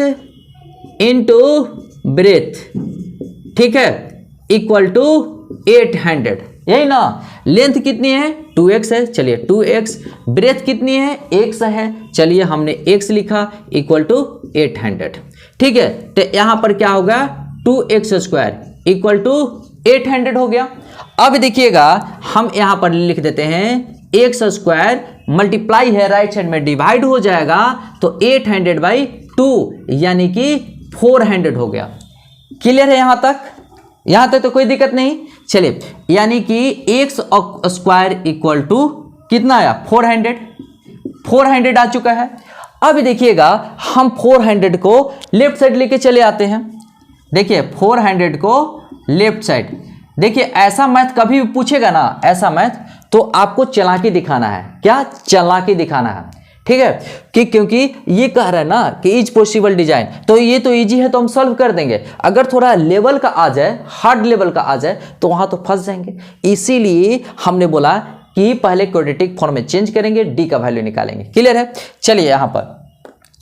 A: इनटू ब्रेथ, ठीक है, इक्वल टू 800, यही ना। लेंथ कितनी है 2x है, चलिए 2x, ब्रेथ कितनी है x है, चलिए हमने x लिखा इक्वल टू 800। ठीक है, तो यहां पर क्या होगा 2x स्क्वायर इक्वल टू 800 हो गया। अब देखिएगा हम यहां पर लिख देते हैं x स्क्वायर मल्टीप्लाई है, राइट साइड में डिवाइड हो जाएगा, तो 800/2 यानी कि 400 हो गया। क्लियर है यहां तक, यहां तक तो कोई दिक्कत नहीं। चलिए यानी कि x स्क्वायर इक्वल टू कितना आया 400 आ चुका है। अब देखिएगा हम 400 को लेफ्ट साइड लेके चले आते हैं। देखिए 400 को लेफ्ट साइड, देखिए ऐसा मैथ कभी भी पूछेगा ना, ऐसा मैथ तो आपको चालाकी दिखाना है। क्या चालाकी दिखाना है, ठीक है, कि क्योंकि ये कह रहा है ना कि इज पॉसिबल डिजाइन, तो ये तो इजी है तो हम सॉल्व कर देंगे। अगर थोड़ा लेवल का आ जाए, हार्ड लेवल का आ जाए तो वहां तो फंस जाएंगे। इसीलिए हमने बोला कि पहले क्वाड्रेटिक फॉर्म में चेंज करेंगे, डी का वैल्यू निकालेंगे। क्लियर है। चलिए यहां पर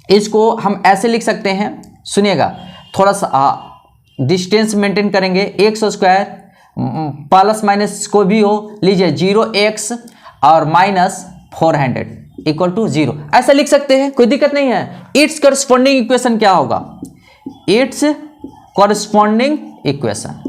A: इसको हम ऐसे लिख सकते हैं, सुनिएगा, थोड़ा सा डिस्टेंस मेंटेन करेंगे। एक्स स्क्वायर प्लस माइनस कोई भी हो लीजिए 0x और माइनस 400 इक्वल टू 0, ऐसा लिख सकते हैं, कोई दिक्कत नहीं है। इट्स करस्पॉन्डिंग इक्वेशन क्या होगा, इट्स करस्पॉन्डिंग इक्वेशन,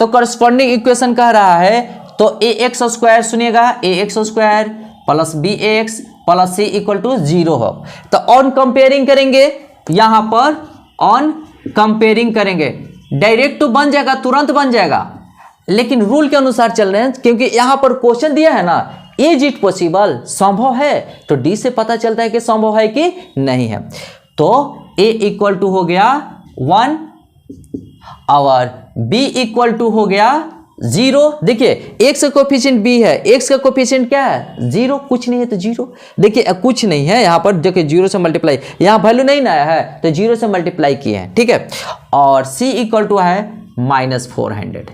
A: तो करस्पॉन्डिंग इक्वेशन कह रहा है तो ax स्क्वायर, सुनिएगा ax square plus bx plus c equal to 0 हो। तो ऑन कंपेयरिंग करेंगे, यहां पर ऑन कंपेयरिंग करेंगे, डायरेक्ट तो बन जाएगा, तुरंत बन जाएगा, लेकिन रूल के अनुसार चल रहे हैं क्योंकि यहां पर क्वेश्चन दिया है ना, इज इट पॉसिबल, संभव है, तो डी से पता चलता है कि संभव है कि नहीं है। तो a इक्वल टू हो गया 1 और b इक्वल टू हो गया 0। देखिए x का कोफिशिएंट b है, x का कोफिशिएंट क्या है 0, कुछ नहीं है तो 0। देखिए कुछ नहीं है यहाँ पर, देखिए 0 से मल्टीप्लाई, यहाँ वैल्यू नहीं ना आया है तो 0 से मल्टीप्लाई किए हैं, ठीक है। और c इक्वल टू है -400।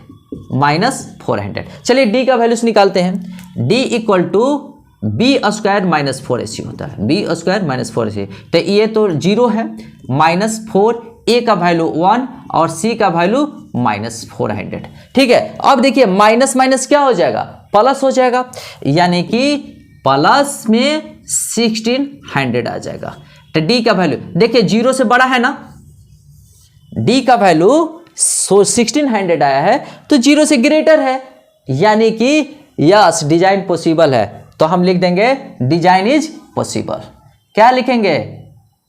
A: चलिए d का वैल्यूज निकालते हैं। d equal to B square minus 4ac होता है, बी स्क्वायर माइनस 4ac, तो ये तो 0 है, -4, a का वैल्यू 1 और c का वैल्यू -400, ठीक है। अब देखिए माइनस माइनस क्या हो जाएगा, प्लस हो जाएगा, यानी कि प्लस में 1600 आ जाएगा। तो d का वैल्यू देखिए 0 से बड़ा है ना, d का वैल्यू 1600 आया है तो 0 से ग्रेटर है, यानी कि यस डिजाइन पॉसिबल है। तो हम लिख देंगे डिजाइन इज पॉसिबल। क्या लिखेंगे,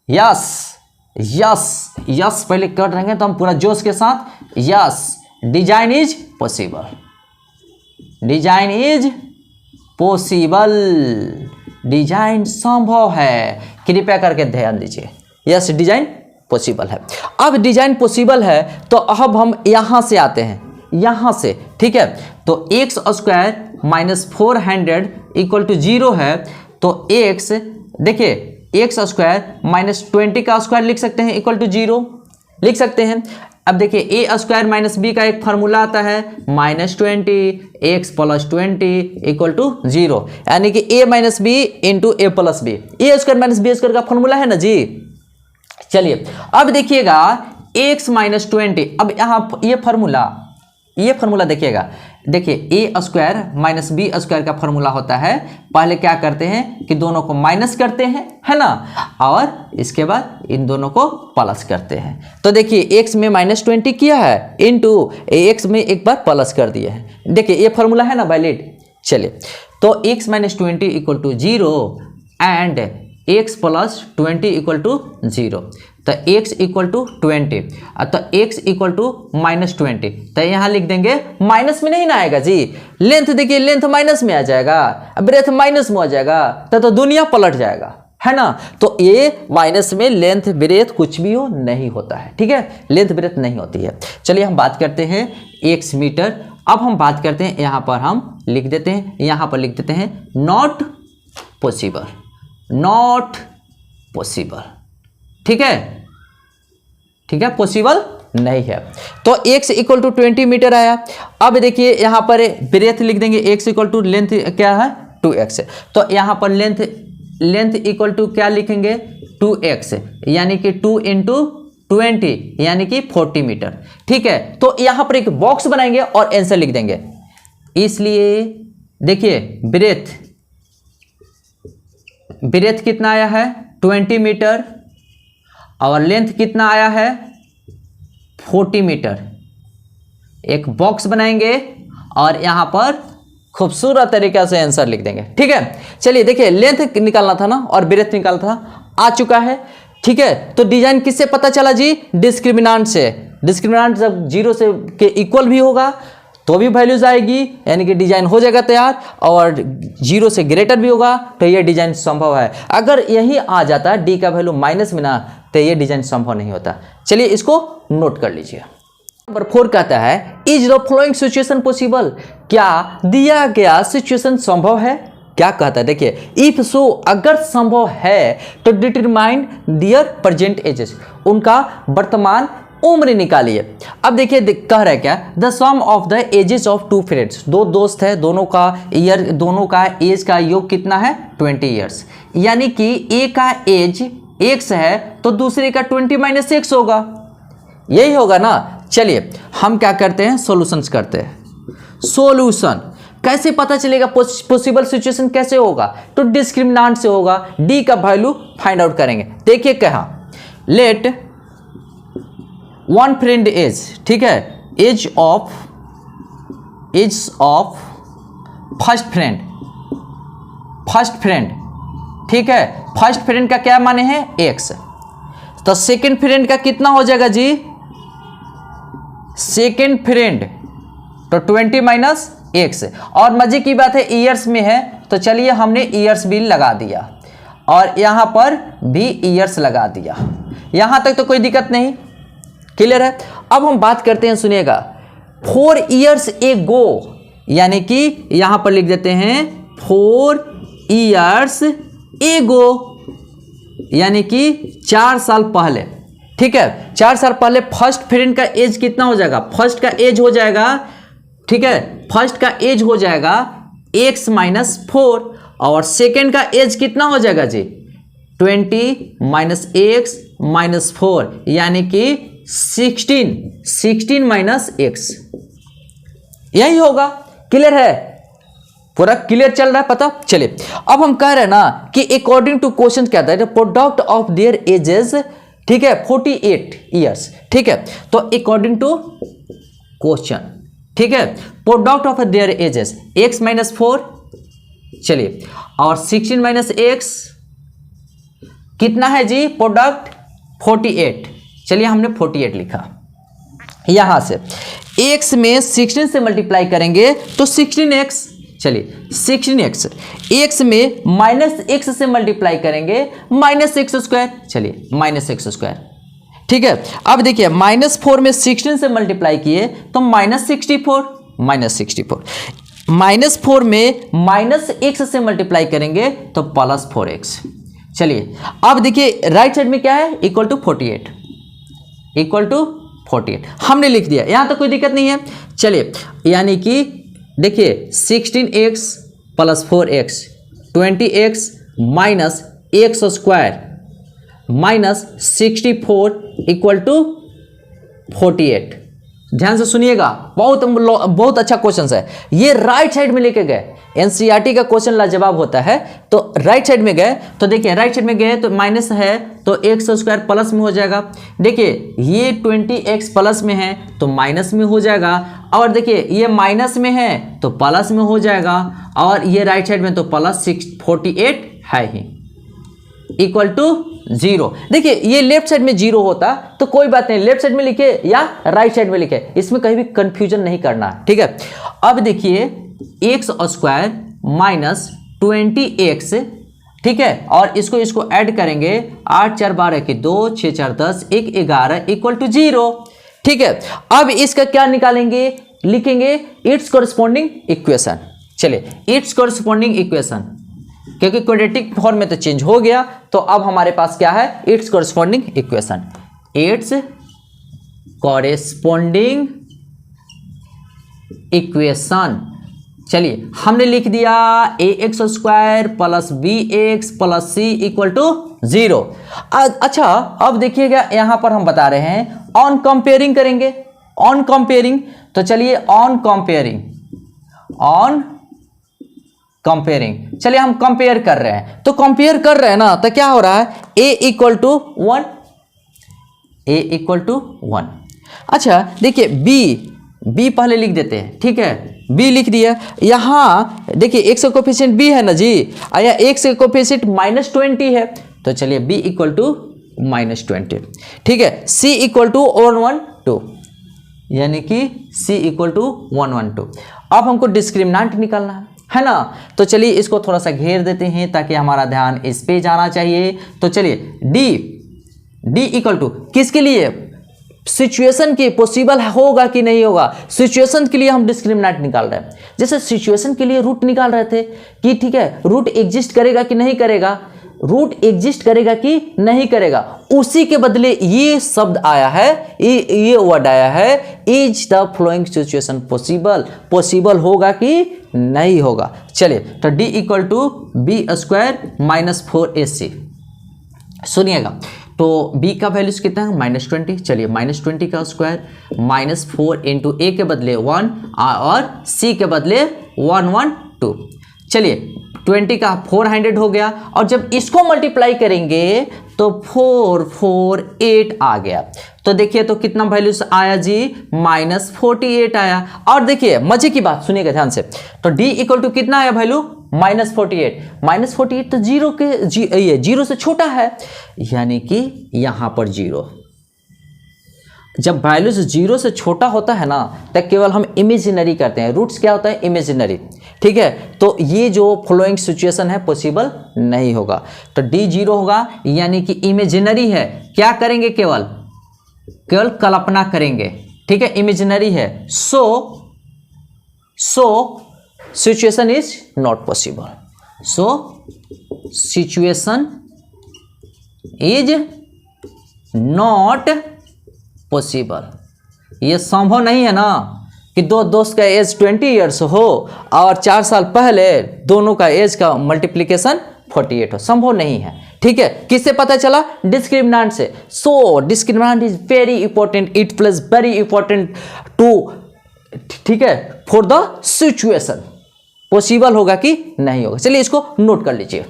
A: यस यस यस पहले कर देंगे तो हम पूरा जोश के साथ, yes design is possible, design is possible, design संभव है। कृपया करके ध्यान दीजिए, यस डिजाइन पॉसिबल है। अब डिजाइन पॉसिबल है तो अब हम यहां से आते हैं, यहां से, ठीक है। तो एक्स स्क्वायर -400 इक्वल टू 0 है, तो एक्स देखिए एक्स स्क्वायर -20 का स्क्वायर लिख सकते हैं इक्वल टू 0 लिख सकते हैं। अब देखिए ए स्क्वायर माइनस बी का एक फार्मूला आता है -20 एक्स प्लस 20 इक्वल टू 0, यानी कि a minus B into A plus B, A square minus B square का फार्मूला है ना जी। चलिए अब देखिएगा x -20, अब यहाँ ये फार्मूला देखिएगा, देखिए ए स्क्वायर माइनस बी स्क्वायर का फार्मूला होता है, पहले क्या करते हैं कि दोनों को माइनस करते हैं, है ना, और इसके बाद इन दोनों को प्लस करते हैं। तो देखिए x में -20 किया है इंटू x में एक बार प्लस कर दिया है, देखिए ये फार्मूला है ना वैलिड। चलिए तो x -20 equal to 0 and x plus 20 equal to 0, तो x इक्वल टू 20, तो x इक्वल टू -20, तो यहाँ लिख देंगे, माइनस में नहीं ना आएगा जी, लेंथ देखिए लेंथ माइनस में आ जाएगा, ब्रेथ माइनस में आ जाएगा, तो दुनिया पलट जाएगा, है ना। तो ये माइनस में लेंथ ब्रेथ कुछ भी हो नहीं होता है, ठीक है, लेंथ ब्रेथ नहीं होती है। चलिए हम बात करते हैं x मीटर। अब हम बात करते हैं, यहाँ पर हम लिख देते हैं, यहाँ पर लिख देते हैं नॉट पॉसिबल, नॉट पॉसिबल, ठीक है, ठीक है, पॉसिबल नहीं है। तो x इक्वल टू 20 मीटर आया। अब देखिए यहाँ पर ब्रेथ लिख देंगे, x इक्वल टू लेंथ क्या है 2x, तो यहाँ पर लेंथ इक्वल टू क्या लिखेंगे 2x, यानी कि 2 इंटू 20 यानी कि 40 मीटर, ठीक है। तो यहाँ पर एक बॉक्स बनाएंगे और आंसर लिख देंगे। इसलिए देखिए ब्रेथ कितना आया है 20 मीटर और लेंथ कितना आया है 40 मीटर। एक बॉक्स बनाएंगे और यहां पर खूबसूरत तरीके से आंसर लिख देंगे, ठीक है। चलिए देखिए लेंथ निकालना था ना और ब्रेथ निकालना था, आ चुका है, ठीक है। तो डिजाइन किससे पता चला जी, डिस्क्रिमिनांट से। डिस्क्रिमिनांट जब 0 से के इक्वल भी होगा तो भी वैल्यूज आएगी, यानी कि डिजाइन हो जाएगा तैयार, और 0 से ग्रेटर भी होगा तो ये डिजाइन संभव है। अगर यही आ जाता डी का वैल्यू माइनस में ना, तो ये डिजाइन संभव नहीं होता। चलिए इसको नोट कर लीजिए। नंबर 4 कहता है is the following situation possible, क्या दिया गया सिचुएशन संभव है। क्या कहता है, देखिए इफ सो, अगर संभव है तो डिटरमाइन दियर प्रेजेंट एजेस, उनका वर्तमान उम्र निकालिए। अब देखिए कह रहा है क्या, the sum of the ages of two friends, दो दोस्त है, दोनों का एज का योग कितना है 20 ईयर्स, यानी कि ए का एज x है तो दूसरे का 20 - x होगा, यही होगा ना। चलिए हम क्या करते हैं, सॉल्यूशंस करते हैं। सॉल्यूशन कैसे पता चलेगा, पॉसिबल सिचुएशन कैसे होगा, तो डिस्क्रिमिनेंट से होगा, डी का वैल्यू फाइंड आउट करेंगे। देखिए कहा लेट वन फ्रेंड एज, ठीक है, एज ऑफ फर्स्ट फ्रेंड, ठीक है, फर्स्ट फ्रेंड का क्या माने हैं x, तो सेकंड फ्रेंड का कितना हो जाएगा जी, सेकंड फ्रेंड तो 20 - x, और मजे की बात है ईयर्स में है, तो चलिए हमने ईयर्स भी लगा दिया और यहां पर भी ईयर्स लगा दिया, यहां तक तो कोई दिक्कत नहीं, क्लियर है। अब हम बात करते हैं, सुनिएगा 4 ईयर्स एगो, यानी कि यहां पर लिख देते हैं 4 ईयर्स एगो, यानी कि 4 साल पहले, ठीक है, 4 साल पहले फर्स्ट फ्रेंड का एज कितना हो जाएगा, फर्स्ट का एज हो जाएगा, ठीक है, फर्स्ट का एज हो जाएगा x - 4, और सेकंड का एज कितना हो जाएगा जी 20 - x - 4, यानी कि 16 - x, यही होगा। क्लियर है, पूरा क्लियर चल रहा है, पता। चलिए अब हम कह रहे हैं ना कि अकॉर्डिंग टू क्वेश्चन क्या था, प्रोडक्ट ऑफ देयर एजेस, ठीक है, 48 ईयर्स, ठीक है, तो अकॉर्डिंग टू क्वेश्चन, ठीक है, product of their edges x - 4, चलिए, और 16 - x कितना है जी, प्रोडक्ट 48, चलिए हमने 48 लिखा, यहां से x में 16 से मल्टीप्लाई करेंगे तो 16x, चलिए 16x, x में -x से मल्टीप्लाई करेंगे -x², चलिए -x², ठीक है। अब देखिए -4 में 16 से मल्टीप्लाई किए तो -64, -4 में -x से मल्टीप्लाई करेंगे तो +4x। चलिए अब देखिए राइट साइड में क्या है, इक्वल टू 48 हमने लिख दिया, यहां तो कोई दिक्कत नहीं है। चलिए यानी कि देखिए 16x + 4x 20x - x² -64 = 48। ध्यान से सुनिएगा, बहुत अच्छा क्वेश्चन है ये, राइट साइड में लेके गए, एनसीईआरटी का क्वेश्चन लाजवाब होता है, तो राइट साइड में गए, तो देखिए राइट साइड में गए तो माइनस है तो x² प्लस में हो जाएगा, देखिए ये 20x प्लस में है तो माइनस में हो जाएगा, और देखिए ये माइनस में है तो प्लस में हो जाएगा, और ये राइट साइड में तो +48 है ही, इक्वल टू 0। देखिए ये लेफ्ट साइड में 0 होता तो कोई बात नहीं, लेफ्ट साइड में लिखे या राइट साइड में लिखे, इसमें कहीं भी कंफ्यूजन नहीं करना, ठीक है। अब देखिए x² - 20x, ठीक है, और इसको ऐड करेंगे, 8 4 12 की 2, 6 4 10, 1 11 = 0, ठीक है। अब इसका क्या निकालेंगे, लिखेंगे इट्स कॉरस्पॉन्डिंग इक्वेशन। चलिए इट्स कॉरस्पॉन्डिंग इक्वेशन, क्योंकि क्वाड्रेटिक फॉर्म में तो चेंज हो गया, तो अब हमारे पास क्या है, it's corresponding equation, its corresponding equation. चलिए हमने लिख दिया ax² + bx + c = 0। अच्छा अब देखिएगा यहां पर हम बता रहे हैं ऑन कंपेयरिंग करेंगे, ऑन कंपेयरिंग, तो चलिए ऑन कंपेयरिंग, चलिए हम कंपेयर कर रहे हैं, तो कंपेयर कर रहे हैं ना, तो क्या हो रहा है, a = 1। अच्छा देखिए b पहले लिख देते हैं, ठीक है, b लिख दिया, यहाँ देखिए x का कोफिशिएंट b है ना जी, या x का कोफिशिएंट -20 है, तो चलिए b = -20, ठीक है, c = 1 1 2, यानी कि c इक्वल टू 112। अब हमको डिस्क्रिमिनेंट निकालना है ना। तो चलिए इसको थोड़ा सा घेर देते हैं ताकि हमारा ध्यान इस पे जाना चाहिए। तो चलिए d इक्वल टू किसके लिए, सिचुएशन के पॉसिबल होगा कि नहीं होगा, सिचुएशन के लिए हम डिस्क्रिमिनेंट निकाल रहे हैं। जैसे सिचुएशन के लिए रूट निकाल रहे थे कि ठीक है रूट एग्जिस्ट करेगा कि नहीं करेगा, रूट एग्जिस्ट करेगा कि नहीं करेगा, उसी के बदले ये शब्द आया है, ये वर्ड आया है, is the following situation possible, possible होगा कि नहीं होगा। चलिए तो d equal to B square minus 4ac। सुनिएगा तो b का वैल्यूज कितना है -20। चलिए -20 का स्क्वायर -4 इंटू a के बदले 1 और c के बदले 112। चलिए 20 का 400 हो गया, और जब इसको मल्टीप्लाई करेंगे तो 448 आ गया। तो देखिए तो कितना वैल्यूज आया जी, -48 आया। और देखिए मजे की बात सुनिएगा ध्यान से, तो d इक्वल टू कितना आया वैल्यू, -48 तो जीरो से छोटा है, यानी कि यहाँ पर जीरो। जब वैल्यूज जीरो से छोटा होता है ना तब केवल हम इमेजिनरी करते हैं, रूट्स क्या होता है इमेजिनरी, ठीक है। तो ये जो फ्लोइंग सिचुएशन है पॉसिबल नहीं होगा, तो d जीरो होगा, यानी कि इमेजिनरी है। क्या करेंगे, केवल कल्पना करेंगे, ठीक है, इमेजिनरी है। So situation is not possible, so situation is not possible. ये संभव नहीं है ना कि दो दोस्त का एज 20 ईयर्स हो और 4 साल पहले दोनों का एज का मल्टीप्लिकेशन 48 हो, संभव नहीं है, ठीक है। किससे पता चला, डिस्क्रिमिनेंट से। So discriminant is very important, it plays very important to, ठीक है, फॉर द सिचुएशन, पॉसिबल होगा कि नहीं होगा। चलिए इसको नोट कर लीजिए।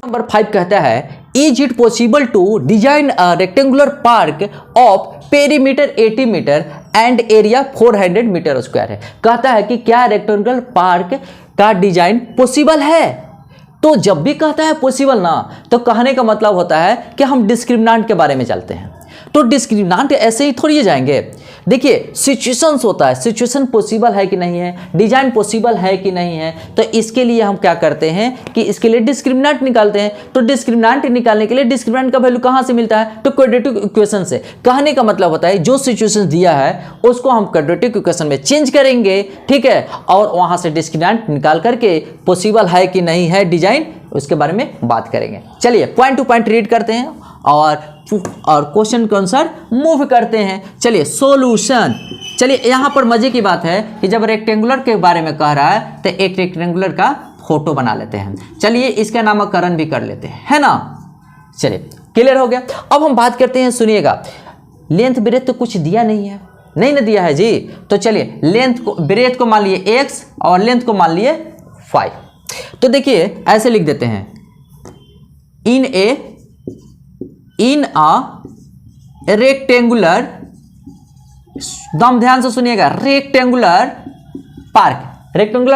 A: नंबर 5 कहता है is it possible to design a rectangular park of perimeter 80 metre and area 400 metre square है। कहता है कि क्या रेक्टेंगुलर पार्क का डिजाइन पॉसिबल है। तो जब भी कहता है पॉसिबल ना, तो कहने का मतलब होता है कि हम डिस्क्रिमिनेंट के बारे में चलते हैं। तो डिस्क्रिमिनेंट ऐसे ही थोड़ी जाएंगे, देखिए सिचुएशंस होता है, सिचुएशन पॉसिबल है कि नहीं है, डिजाइन पॉसिबल है कि नहीं है। तो इसके लिए हम क्या करते हैं कि इसके लिए डिस्क्रिमिनेंट निकालते हैं। तो डिस्क्रिमिनेंट निकालने के लिए डिस्क्रिमिनेंट का वैल्यू कहाँ से मिलता है, तो क्वाड्रेटिक इक्वेशन से। कहने का मतलब होता है जो सिचुएशन दिया है उसको हम क्वाड्रेटिक इक्वेशन में चेंज करेंगे, ठीक है, और वहां से डिस्क्रिमिनेंट निकाल करके पॉसिबल है कि नहीं है डिजाइन, उसके बारे में बात करेंगे। चलिए पॉइंट टू पॉइंट रीड करते हैं और क्वेश्चन के अनुसार मूव करते हैं। चलिए सॉल्यूशन। चलिए यहाँ पर मजे की बात है कि जब रेक्टेंगुलर के बारे में कह रहा है तो एक रेक्टेंगुलर का फोटो बना लेते हैं। चलिए इसका नामकरण भी कर लेते हैं, है ना। चलिए क्लियर हो गया। अब हम बात करते हैं, सुनिएगा, लेंथ ब्रेथ तो कुछ दिया नहीं है, नहीं ना दिया है जी। तो चलिए लेंथ को, ब्रेथ को मान लिए x और लेंथ को मान लिए 5। तो देखिए ऐसे लिख देते हैं, इन अ रेक्टेंगुलर, दम ध्यान से सुनिएगा, रेक्टेंगुलर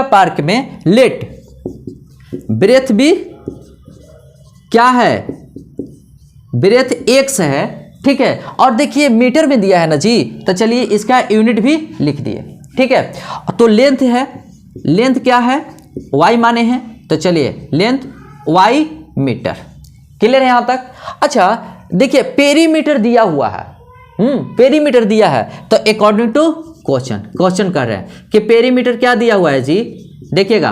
A: पार्क में लेट ब्रेथ भी क्या है, ब्रेथ x है, ठीक है। और देखिए मीटर में दिया है ना जी, तो चलिए इसका यूनिट भी लिख दिए, ठीक है। तो लेंथ है, लेंथ क्या है, y माने हैं, तो चलिए लेंथ y मीटर। क्लियर है यहां तक। अच्छा देखिए पेरीमीटर दिया हुआ है, पेरीमीटर दिया है, तो अकॉर्डिंग टू क्वेश्चन कर रहे हैं कि पेरीमीटर क्या दिया हुआ है जी। देखिएगा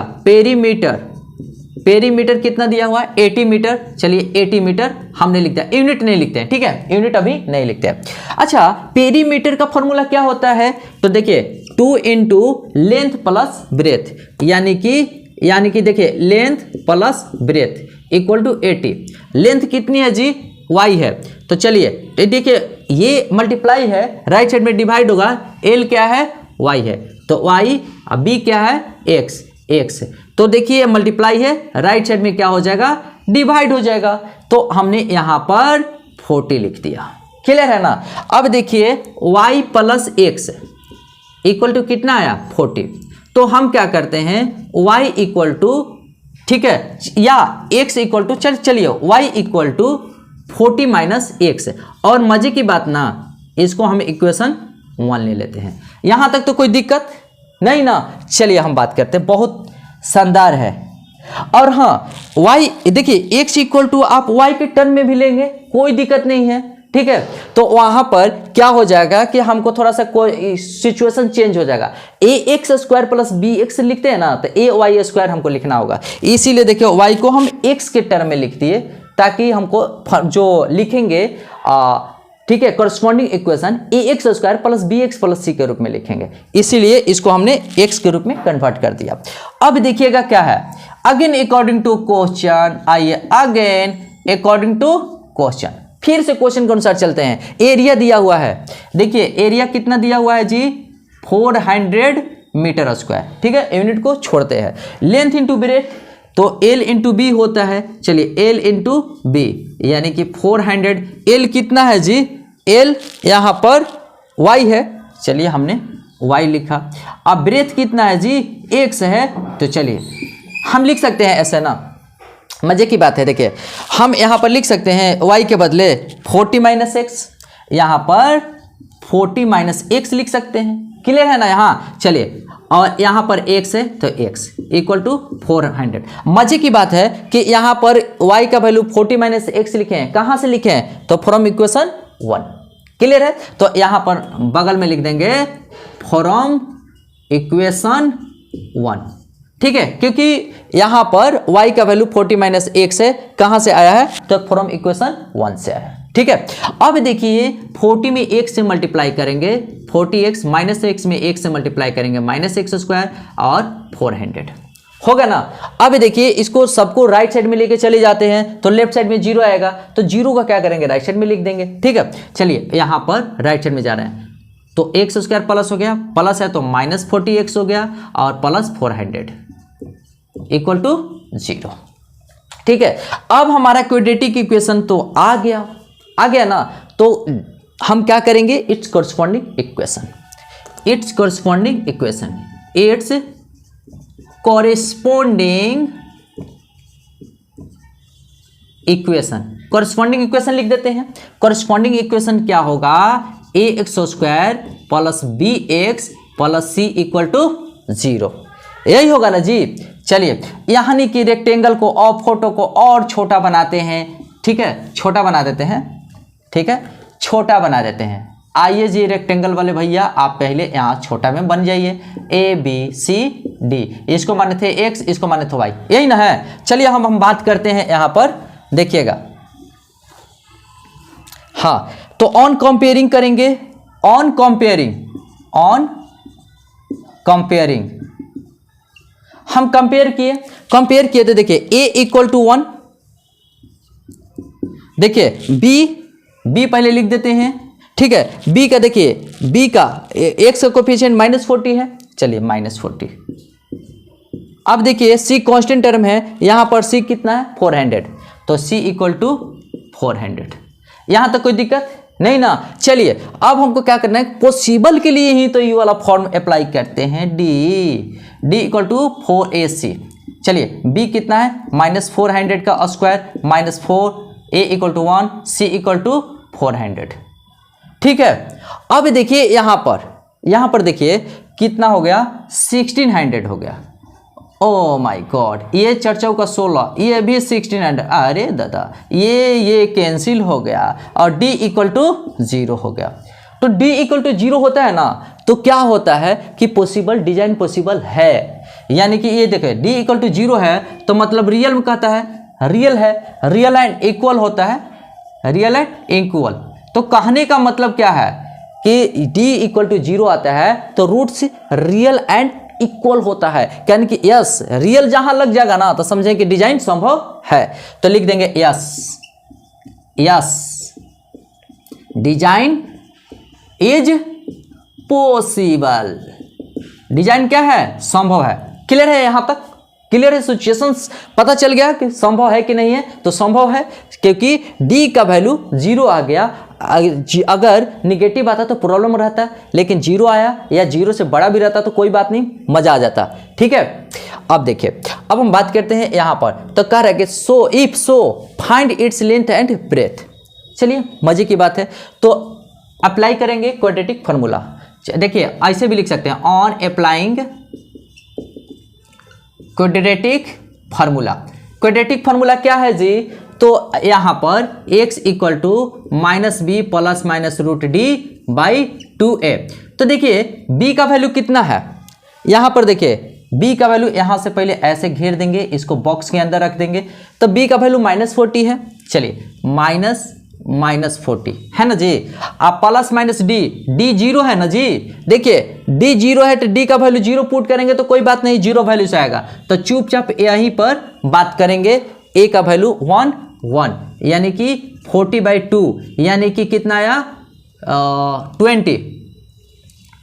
A: पेरीमीटर कितना दिया हुआ है, 80 मीटर। चलिए 80 मीटर हमने लिख दिया, यूनिट नहीं लिखते हैं, ठीक है, यूनिट अभी नहीं लिखते हैं। अच्छा पेरीमीटर का फॉर्मूला क्या होता है, तो देखिए 2 इंटू लेंथ प्लस ब्रेथ, यानी कि देखिए length plus breadth equal to 80। Length कितनी है जी, y है, तो चलिए देखिए ये मल्टीप्लाई है, राइट साइड में डिवाइड होगा, l क्या है, y है, तो y, अब b क्या है, x है। तो देखिए मल्टीप्लाई है, राइट साइड में क्या हो जाएगा, डिवाइड हो जाएगा। तो हमने यहाँ पर 40 लिख दिया। क्लियर है ना। अब देखिए y plus x equal to कितना आया, 40। तो हम क्या करते हैं, y इक्वल टू, ठीक है, या x इक्वल टू, चलिए y equal to 40 minus x। और मजे की बात ना, इसको हम इक्वेशन 1 ले लेते हैं। यहाँ तक तो कोई दिक्कत नहीं ना। चलिए हम बात करते हैं, बहुत शानदार है। और हाँ y देखिए x इक्वल टू आप y के टर्म में भी लेंगे, कोई दिक्कत नहीं है, ठीक है। तो वहां पर क्या हो जाएगा कि हमको थोड़ा सा कोई सिचुएशन चेंज हो जाएगा। A X square plus B X लिखते हैं ना, तो ए वाई स्क्वायर हमको लिखना होगा। इसीलिए देखिए y को हम x के टर्म में लिख दिए, ताकि हमको जो लिखेंगे ठीक है corresponding equation A X square plus B X plus C के रूप में लिखेंगे, इसीलिए इसको हमने x के रूप में कन्वर्ट कर दिया। अब देखिएगा क्या है, अगेन अकॉर्डिंग टू क्वेश्चन, आइए अगेन अकॉर्डिंग टू क्वेश्चन, फिर से क्वेश्चन के अनुसार चलते हैं। एरिया दिया हुआ है, देखिए एरिया कितना दिया हुआ है जी, 400 मीटर स्क्वायर, ठीक है, यूनिट को छोड़ते हैं। लेंथ इंटू ब्रेथ, तो L इंटू बी होता है, चलिए L इंटू बी यानी कि 400, L कितना है जी, L यहाँ पर Y है, चलिए हमने Y लिखा। अब ब्रेथ कितना है जी, x है, तो चलिए हम लिख सकते हैं ऐसे ना, मजे की बात है। देखिए हम यहाँ पर लिख सकते हैं y के बदले 40 माइनस एक्स, यहाँ पर 40 माइनस एक्स लिख सकते हैं, क्लियर है ना यहाँ। चलिए और यहाँ पर x है तो x इक्वल टू 400। मजे की बात है कि यहाँ पर y का वैल्यू 40 माइनस एक्स लिखे हैं, कहाँ से लिखे हैं, तो फ्रॉम इक्वेशन 1, क्लियर है। तो यहाँ पर बगल में लिख देंगे फ्रॉम इक्वेशन 1, ठीक है, क्योंकि यहाँ पर y का वैल्यू 40 माइनस एक्स है, कहाँ से आया है, तो फ्रॉम इक्वेशन 1 से आया है, ठीक है। अब देखिए 40 में x से मल्टीप्लाई करेंगे, 40x माइनस एक्स में x से मल्टीप्लाई करेंगे माइनस एक्स स्क्वायर और 400 होगा ना। अब देखिए इसको सबको राइट साइड में लेके चले जाते हैं, तो लेफ्ट साइड में 0 आएगा, तो 0 का क्या करेंगे, राइट साइड में लिख देंगे, ठीक है। चलिए यहाँ पर राइट साइड में जा रहे हैं, तो एक्स स्क्वायर प्लस हो गया, प्लस है तो माइनस 40x हो गया, और प्लस 400 इक्वल टू 0, ठीक है। अब हमारा क्वाड्रेटिक इक्वेशन तो आ गया ना, तो हम क्या करेंगे, its corresponding equation, its corresponding equation, its corresponding equation, corresponding equation लिख देते हैं। कॉरस्पॉन्डिंग इक्वेशन क्या होगा, A X square plus B X plus C equal to 0, यही होगा ना जी। चलिए यानी कि रेक्टेंगल को और फोटो को और छोटा बनाते हैं, ठीक है, छोटा बना देते हैं, ठीक है, छोटा बना देते हैं। आइए जी रेक्टेंगल वाले भैया, आप पहले यहाँ छोटा में बन जाइए, ए बी सी डी, इसको माने थे एक्स, इसको माने थे वाई, यही ना है। चलिए हम बात करते हैं यहाँ पर, देखिएगा, हाँ, तो ऑन कंपेयरिंग करेंगे, ऑन कंपेयरिंग हम कंपेयर किए तो देखिए a इक्वल टू 1, देखिए b पहले लिख देते हैं, ठीक है। b का देखिए, b का x का कोफिशिएंट -40 है, चलिए -40। अब देखिए c कांस्टेंट टर्म है, यहां पर c कितना है, 400, तो c इक्वल टू 400। यहां तक कोई दिक्कत नहीं ना। चलिए अब हमको क्या करना है, पॉसिबल के लिए ही तो ये वाला फॉर्म अप्लाई करते हैं, d इक्वल टू 4ac। चलिए b कितना है, -400 का square -4, a equal to 1, c equal to 400, ठीक है। अब देखिए यहाँ पर देखिए कितना हो गया, 1600 हो गया। ओ माय गॉड, ये 4 का 16, ये भी 1600, अरे दादा ये कैंसिल हो गया, और d इक्वल टू 0 हो गया। तो d इक्वल टू 0 होता है ना, तो क्या होता है कि पॉसिबल, डिजाइन पॉसिबल है, यानी कि ये देखिए d इक्वल टू 0 है, तो मतलब रियल में कहता है, रियल है, रियल एंड इक्वल होता है, रियल एंड इक्वल। तो कहने का मतलब क्या है कि d इक्वल टू 0 आता है तो रूट्स रियल एंड इक्वल होता है, यानी कि यस रियल जहां लग जाएगा ना, तो समझें कि डिजाइन संभव है, तो लिख देंगे yes design is possible, design क्या है, संभव है। क्लियर है, यहां तक क्लियर है, सिचुएशंस पता चल गया कि संभव है कि नहीं है, तो संभव है क्योंकि d का वैल्यू 0 आ गया। अगर निगेटिव आता तो प्रॉब्लम रहता, लेकिन 0 आया या 0 से बड़ा भी रहता तो कोई बात नहीं, मजा आ जाता, ठीक है। अब देखिए, अब हम बात करते हैं यहाँ पर, तो कह रहा है कि so find its length and breadth. चलिए मजे की बात है, तो अप्लाई करेंगे क्वाड्रेटिक फार्मूला। देखिए ऐसे भी लिख सकते हैं, on applying quadratic formula. Quadratic formula क्या है जी? तो यहाँ पर x equal to minus B plus minus root D by 2a। तो देखिए b का वैल्यू कितना है, यहाँ पर देखिए b का वैल्यू यहाँ से पहले ऐसे घेर देंगे, इसको बॉक्स के अंदर रख देंगे, तो b का वैल्यू -40 है। चलिए -40 है ना जी। आप प्लस माइनस डी 0 है ना जी। देखिए d 0 है तो d का वैल्यू 0 पुट करेंगे तो कोई बात नहीं, 0 वैल्यू से आएगा। तो चुपचाप यहीं पर बात करेंगे, a का वैल्यू 1 यानी कि 40/2 यानी कि कितना आया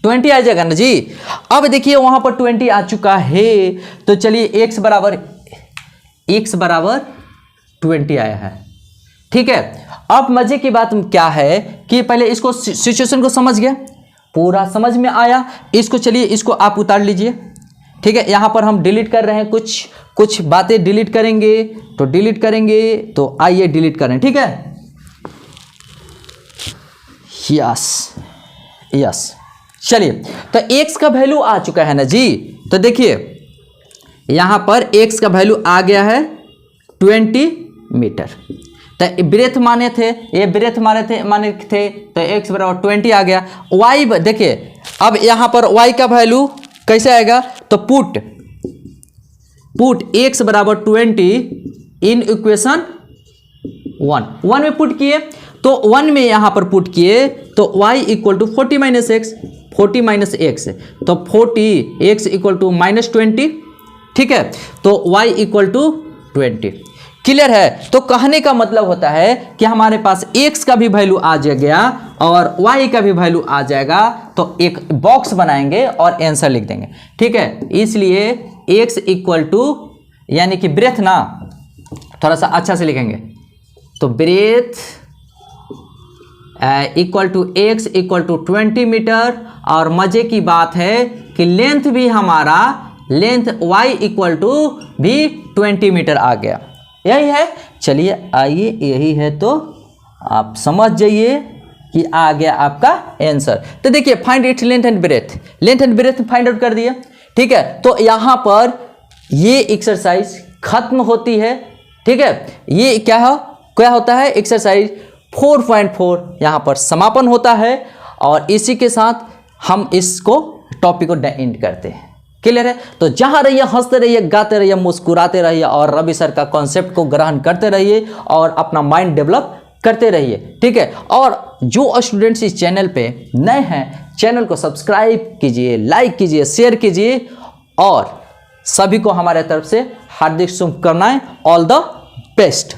A: 20 आ जाएगा ना जी। अब देखिए वहां पर 20 आ चुका है, तो चलिए x बराबर 20 आया है। ठीक है, अब मजे की बात क्या है कि पहले इसको सिचुएशन को समझ गया, पूरा समझ में आया। इसको चलिए इसको आप उतार लीजिए। ठीक है, यहाँ पर हम डिलीट कर रहे हैं, कुछ बातें डिलीट करेंगे, तो डिलीट करेंगे, तो आइए डिलीट करें। ठीक है, यस चलिए, तो x का वैल्यू आ चुका है ना जी। तो देखिए यहाँ पर x का वैल्यू आ गया है 20 मीटर। तो ब्रेथ माने थे, ये ब्रेथ माने थे, तो x बराबर 20 आ गया। y देखिए अब यहाँ पर y का वैल्यू कैसे आएगा, तो पुट x बराबर 20 इन इक्वेशन 1 में पुट किए, तो 1 में यहाँ पर पुट किए तो y equal to 40 minus x, तो 40x इक्वल टू -20। ठीक है, तो y इक्वल टू 20। क्लियर है? तो कहने का मतलब होता है कि हमारे पास x का भी वैल्यू आ जाएगा और y का भी वैल्यू आ जाएगा, तो एक बॉक्स बनाएंगे और आंसर लिख देंगे। ठीक है, इसलिए x इक्वल टू यानी कि ब्रेथ ना, थोड़ा सा अच्छा से लिखेंगे, तो breadth equal to x equal to 20 metre. और मजे की बात है कि लेंथ भी हमारा लेंथ y इक्वल टू भी 20 मीटर आ गया। यही है, चलिए आइए यही है, तो आप समझ जाइए कि आ गया आपका आंसर। तो देखिए find its length and breadth find out कर दिया। ठीक है, तो यहाँ पर ये एक्सरसाइज खत्म होती है। ठीक है, ये क्या होता है एक्सरसाइज 4.4 यहाँ पर समापन होता है, और इसी के साथ हम इसको टॉपिक को एंड करते हैं। क्लियर है? तो जहाँ रहिए हंसते रहिए, गाते रहिए, मुस्कुराते रहिए और रवि सर का कॉन्सेप्ट को ग्रहण करते रहिए और अपना माइंड डेवलप करते रहिए। ठीक है, और जो स्टूडेंट्स इस चैनल पे नए हैं, चैनल को सब्सक्राइब कीजिए, लाइक कीजिए, शेयर कीजिए, और सभी को हमारे तरफ से हार्दिक शुभकामनाएं। All the best.